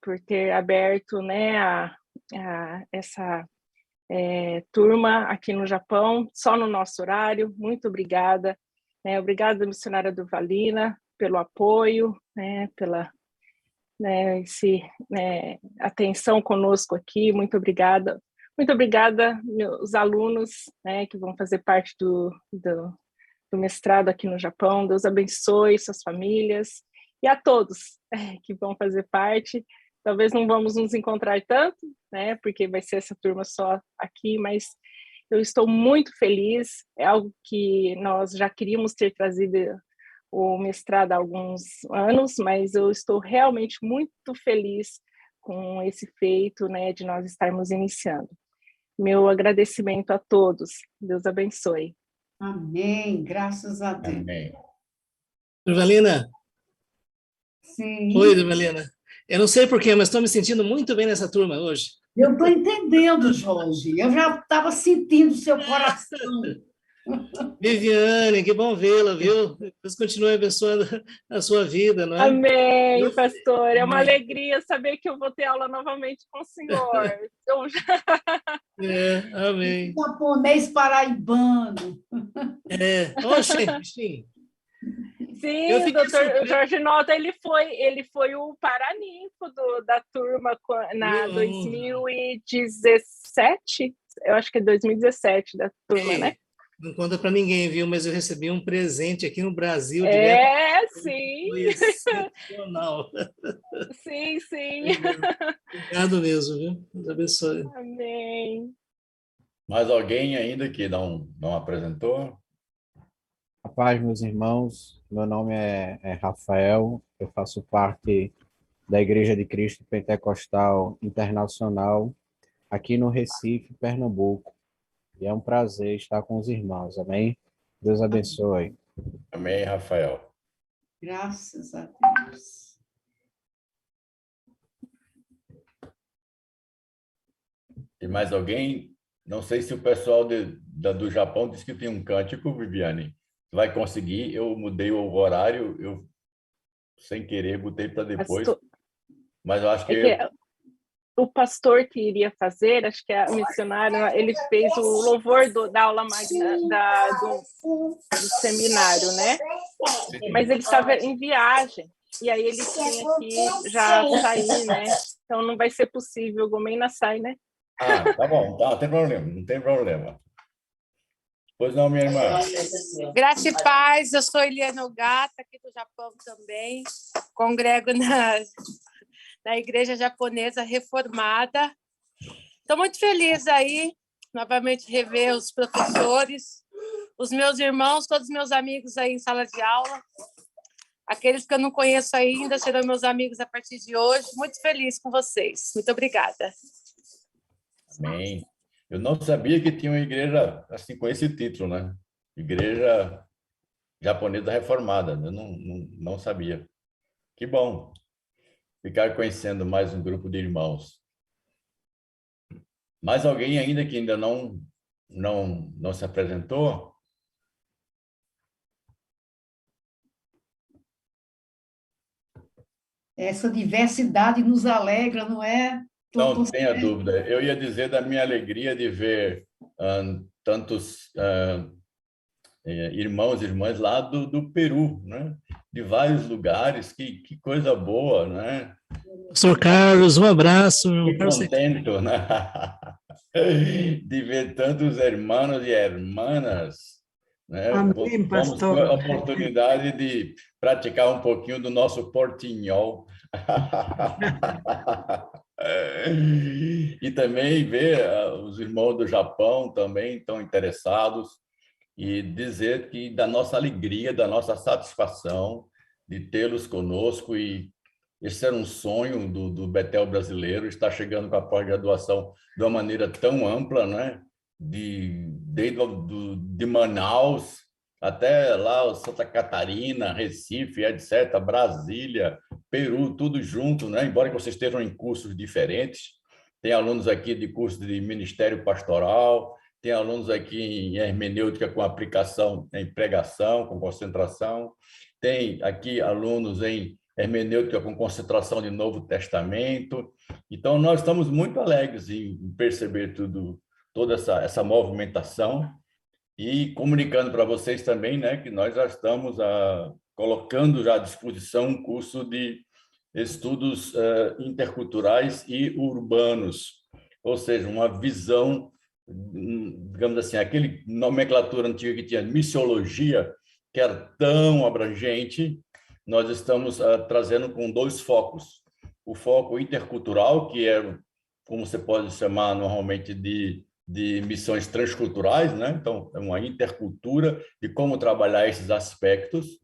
por ter aberto, né, essa turma aqui no Japão, só no nosso horário. Muito obrigada. Obrigada, missionária Durvalina, pelo apoio, né, pela atenção conosco aqui. Muito obrigada. Muito obrigada, meus alunos, né, que vão fazer parte do mestrado aqui no Japão. Deus abençoe suas famílias e a todos que vão fazer parte. Talvez não vamos nos encontrar tanto, né, porque vai ser essa turma só aqui, mas eu estou muito feliz. É algo que nós já queríamos ter trazido o mestrado há alguns anos, mas eu estou realmente muito feliz com esse feito, né, de nós estarmos iniciando. Meu agradecimento a todos. Deus abençoe. Amém. Graças a Deus. Amém. Durvalina? Sim. Oi, Durvalina. Eu não sei porquê, mas estou me sentindo muito bem nessa turma hoje. Eu estou entendendo, Jorge. Eu já estava sentindo o seu coração. Viviane, que bom vê-la, viu? Deus continue abençoando a sua vida, não é? Amém, pastor. É uma alegria saber que eu vou ter aula novamente com o senhor. Amém. Japonês paraibano. Oxe, sim, o doutor Jorge Noda, ele foi o paraninfo da turma na 2017, eu acho que é 2017 da turma, né? Não conta para ninguém, viu? Mas eu recebi um presente aqui no Brasil. Sim. Foi excepcional. Sim. Obrigado mesmo, viu? Deus abençoe. Amém. Mais alguém ainda que não apresentou? A paz, meus irmãos. Meu nome é Rafael. Eu faço parte da Igreja de Cristo Pentecostal Internacional aqui no Recife, Pernambuco. E é um prazer estar com os irmãos, amém? Deus abençoe. Amém, Rafael. Graças a Deus. E mais alguém? Não sei se o pessoal do Japão disse que tem um cântico, Viviane. Vai conseguir? Eu mudei o horário, eu sem querer botei para depois. Mas eu acho que... O pastor que iria fazer, acho que a missionária, ele fez o louvor da aula magna do seminário, né? Mas ele estava em viagem, e aí ele tinha que já sair, né? Então não vai ser possível, o Gomena sai, né? Tá bom, não tem problema. Pois não, minha irmã. Graça e paz, eu sou Eliana Ogata, aqui do Japão também, congrego na Igreja Japonesa Reformada. Estou muito feliz aí, novamente rever os professores, os meus irmãos, todos os meus amigos aí em sala de aula. Aqueles que eu não conheço ainda serão meus amigos a partir de hoje. Muito feliz com vocês. Muito obrigada. Amém. Eu não sabia que tinha uma igreja assim com esse título, né? Igreja Japonesa Reformada. Eu não sabia. Que bom ficar conhecendo mais um grupo de irmãos. Mais alguém ainda que ainda não se apresentou? Essa diversidade nos alegra, não é? Não tenha dúvida. Eu ia dizer da minha alegria de ver tantos irmãos e irmãs lá do Peru, né? de vários lugares, que coisa boa, né? Pastor Carlos, um abraço. Que contento, né? De ver tantos irmãos e irmãs, né? Amém, Vamos ter pastor. a oportunidade de praticar um pouquinho do nosso portinhol. E também ver os irmãos do Japão também estão interessados e dizer que da nossa alegria, da nossa satisfação de tê-los conosco, e esse era um sonho do Betel brasileiro, estar chegando com a pós-graduação de uma maneira tão ampla, né? De Manaus até lá Santa Catarina, Recife, etc., Brasília, Peru, tudo junto, né? Embora vocês estejam em cursos diferentes. Tem alunos aqui de curso de Ministério Pastoral, tem alunos aqui em hermenêutica com aplicação em pregação, com concentração, tem aqui alunos em hermenêutica com concentração de Novo Testamento. Então, nós estamos muito alegres em perceber toda essa movimentação e comunicando para vocês também, né, que nós já estamos colocando já à disposição um curso de estudos interculturais e urbanos, ou seja, uma visão, digamos assim, aquele nomenclatura antiga que tinha missiologia, que era tão abrangente, nós estamos trazendo com 2 focos. O foco intercultural, que é, como você pode chamar normalmente de missões transculturais, né? Então, é uma intercultura de como trabalhar esses aspectos,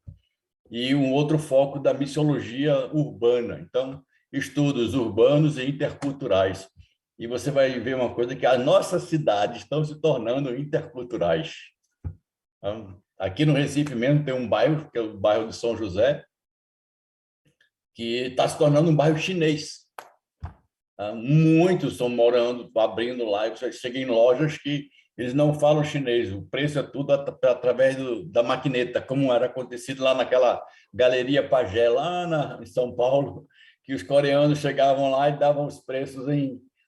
e um outro foco da missiologia urbana. Então, estudos urbanos e interculturais. E você vai ver uma coisa, que as nossas cidades estão se tornando interculturais. Então, aqui no Recife mesmo tem um bairro, que é o bairro de São José, que está se tornando um bairro chinês. Muitos estão morando, abrindo lá, e você chega em lojas que eles não falam chinês, o preço é tudo através da maquineta, como era acontecido lá naquela Galeria Pagé, lá em São Paulo, que os coreanos chegavam lá e davam os preços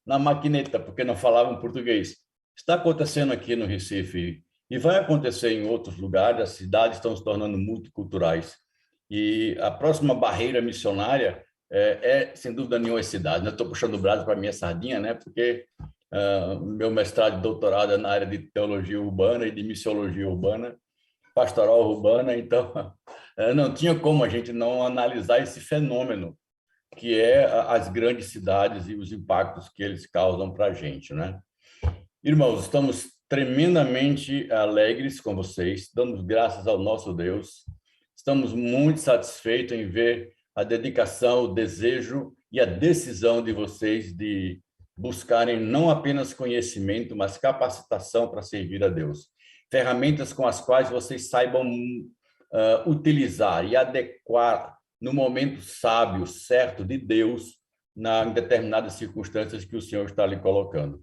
na maquineta, porque não falavam português. Está acontecendo aqui no Recife e vai acontecer em outros lugares, as cidades estão se tornando multiculturais. E a próxima barreira missionária sem dúvida nenhuma, as cidades. Eu estou puxando o braço para a minha sardinha, né? Porque meu mestrado e doutorado é na área de teologia urbana e de missiologia urbana, pastoral urbana, então não tinha como a gente não analisar esse fenômeno, que é as grandes cidades e os impactos que eles causam para a gente, né? Irmãos, estamos tremendamente alegres com vocês, damos graças ao nosso Deus, estamos muito satisfeitos em ver a dedicação, o desejo e a decisão de vocês de buscarem não apenas conhecimento, mas capacitação para servir a Deus. Ferramentas com as quais vocês saibam utilizar e adequar no momento sábio, certo, de Deus, em determinadas circunstâncias que o Senhor está lhe colocando.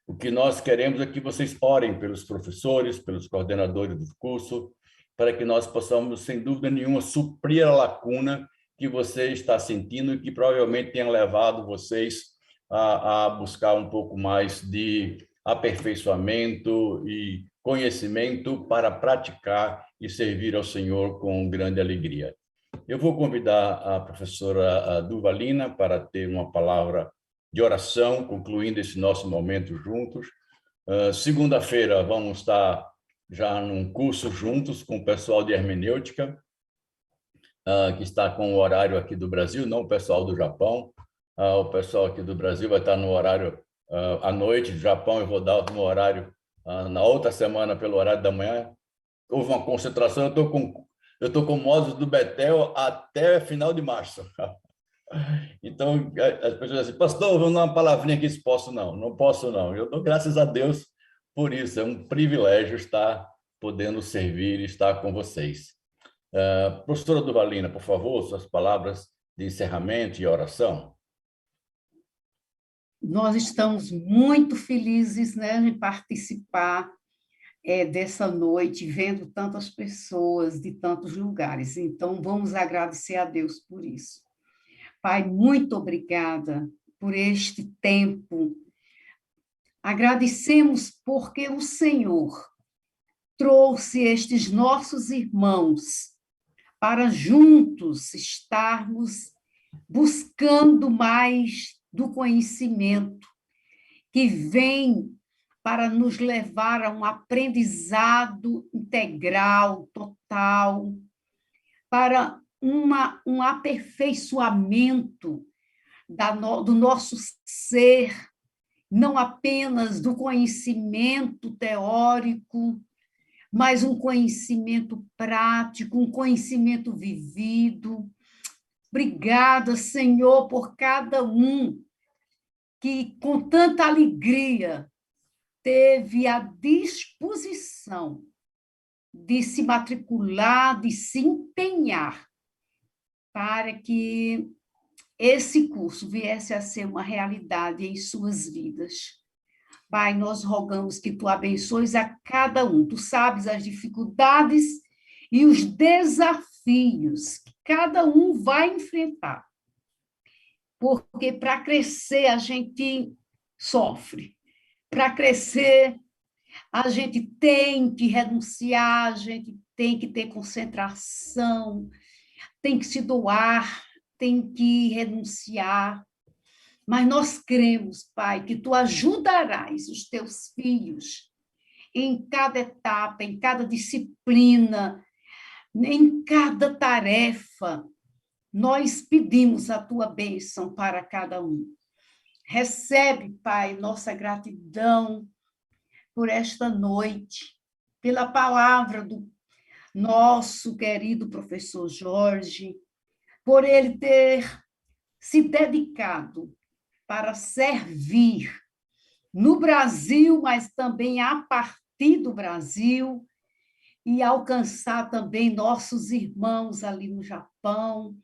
O que nós queremos é que vocês orem pelos professores, pelos coordenadores do curso, para que nós possamos, sem dúvida nenhuma, suprir a lacuna que você está sentindo e que provavelmente tenha levado vocês a buscar um pouco mais de aperfeiçoamento e conhecimento para praticar e servir ao Senhor com grande alegria. Eu vou convidar a professora Durvalina para ter uma palavra de oração, concluindo esse nosso momento juntos. Segunda-feira vamos estar já num curso juntos com o pessoal de hermenêutica, que está com o horário aqui do Brasil, não o pessoal do Japão. O pessoal aqui do Brasil vai estar no horário à noite, do Japão eu vou dar no horário na outra semana, pelo horário da manhã. Houve uma concentração, eu estou com Moses do Betel até final de março. Então, as pessoas dizem, pastor, vamos dar uma palavrinha aqui, se posso? Não posso não. Eu dou graças a Deus por isso, é um privilégio estar podendo servir e estar com vocês. Professora Durvalina, por favor, suas palavras de encerramento e oração. Nós estamos muito felizes, né, de participar dessa noite, vendo tantas pessoas de tantos lugares. Então, vamos agradecer a Deus por isso. Pai, muito obrigada por este tempo. Agradecemos porque o Senhor trouxe estes nossos irmãos para juntos estarmos buscando mais do conhecimento que vem para nos levar a um aprendizado integral, total, para um aperfeiçoamento do nosso ser, não apenas do conhecimento teórico, mas um conhecimento prático, um conhecimento vivido. Obrigada, Senhor, por cada um que, com tanta alegria, teve a disposição de se matricular, de se empenhar para que esse curso viesse a ser uma realidade em suas vidas. Pai, nós rogamos que Tu abençoes a cada um. Tu sabes as dificuldades e os desafios que cada um vai enfrentar. Porque para crescer a gente sofre. Para crescer a gente tem que renunciar, a gente tem que ter concentração, tem que se doar, tem que renunciar. Mas nós cremos, Pai, que Tu ajudarás os Teus filhos em cada etapa, em cada disciplina, em cada tarefa. Nós pedimos a Tua bênção para cada um. Recebe, Pai, nossa gratidão por esta noite, pela palavra do nosso querido professor Jorge, por ele ter se dedicado para servir no Brasil, mas também a partir do Brasil, e alcançar também nossos irmãos ali no Japão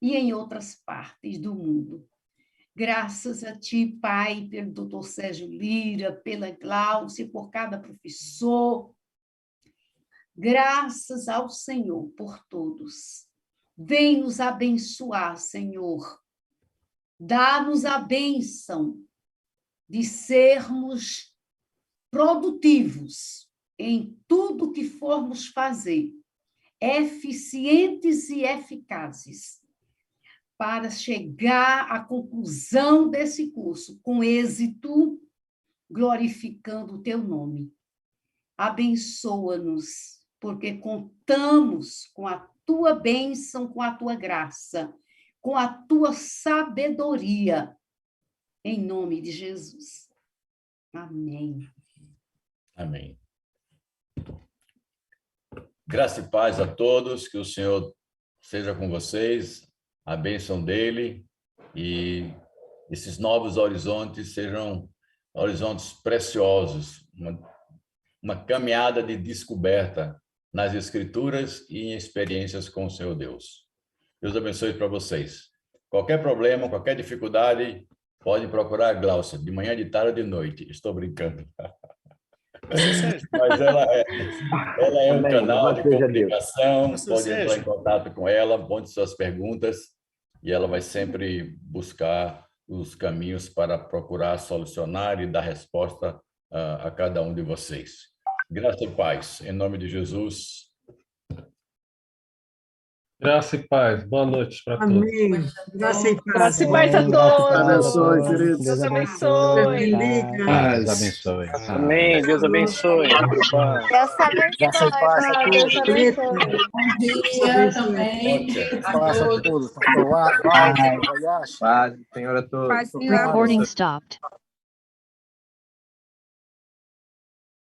e em outras partes do mundo. Graças a Ti, Pai, pelo doutor Sérgio Lira, pela Gláucia, por cada professor. Graças ao Senhor por todos. Vem nos abençoar, Senhor. Dá-nos a bênção de sermos produtivos em tudo que formos fazer, eficientes e eficazes, para chegar à conclusão desse curso com êxito, glorificando o Teu nome. Abençoa-nos, porque contamos com a Tua bênção, com a Tua graça, com a Tua sabedoria, em nome de Jesus. Amém. Amém. Graça e paz a todos, que o Senhor seja com vocês, a bênção dele, e esses novos horizontes sejam horizontes preciosos, uma caminhada de descoberta nas Escrituras e em experiências com o Senhor Deus. Deus abençoe para vocês. Qualquer problema, qualquer dificuldade, pode procurar a Gláucia, de manhã, de tarde ou de noite. Estou brincando. Mas ela é um canal de comunicação, pode entrar em contato com ela, mande suas perguntas, e ela vai sempre buscar os caminhos para procurar solucionar e dar resposta a cada um de vocês. Graça e paz, em nome de Jesus. Graça e paz. Boa noite para todos. Amém. Graça e paz. Graça e paz a todos. Deus abençoe, queridos. Deus abençoe. Deus abençoe. Amém. Deus abençoe. Graça e paz a todos. Bom dia também. Paz a todos. Paz, Senhor, a todos. Recording stopped.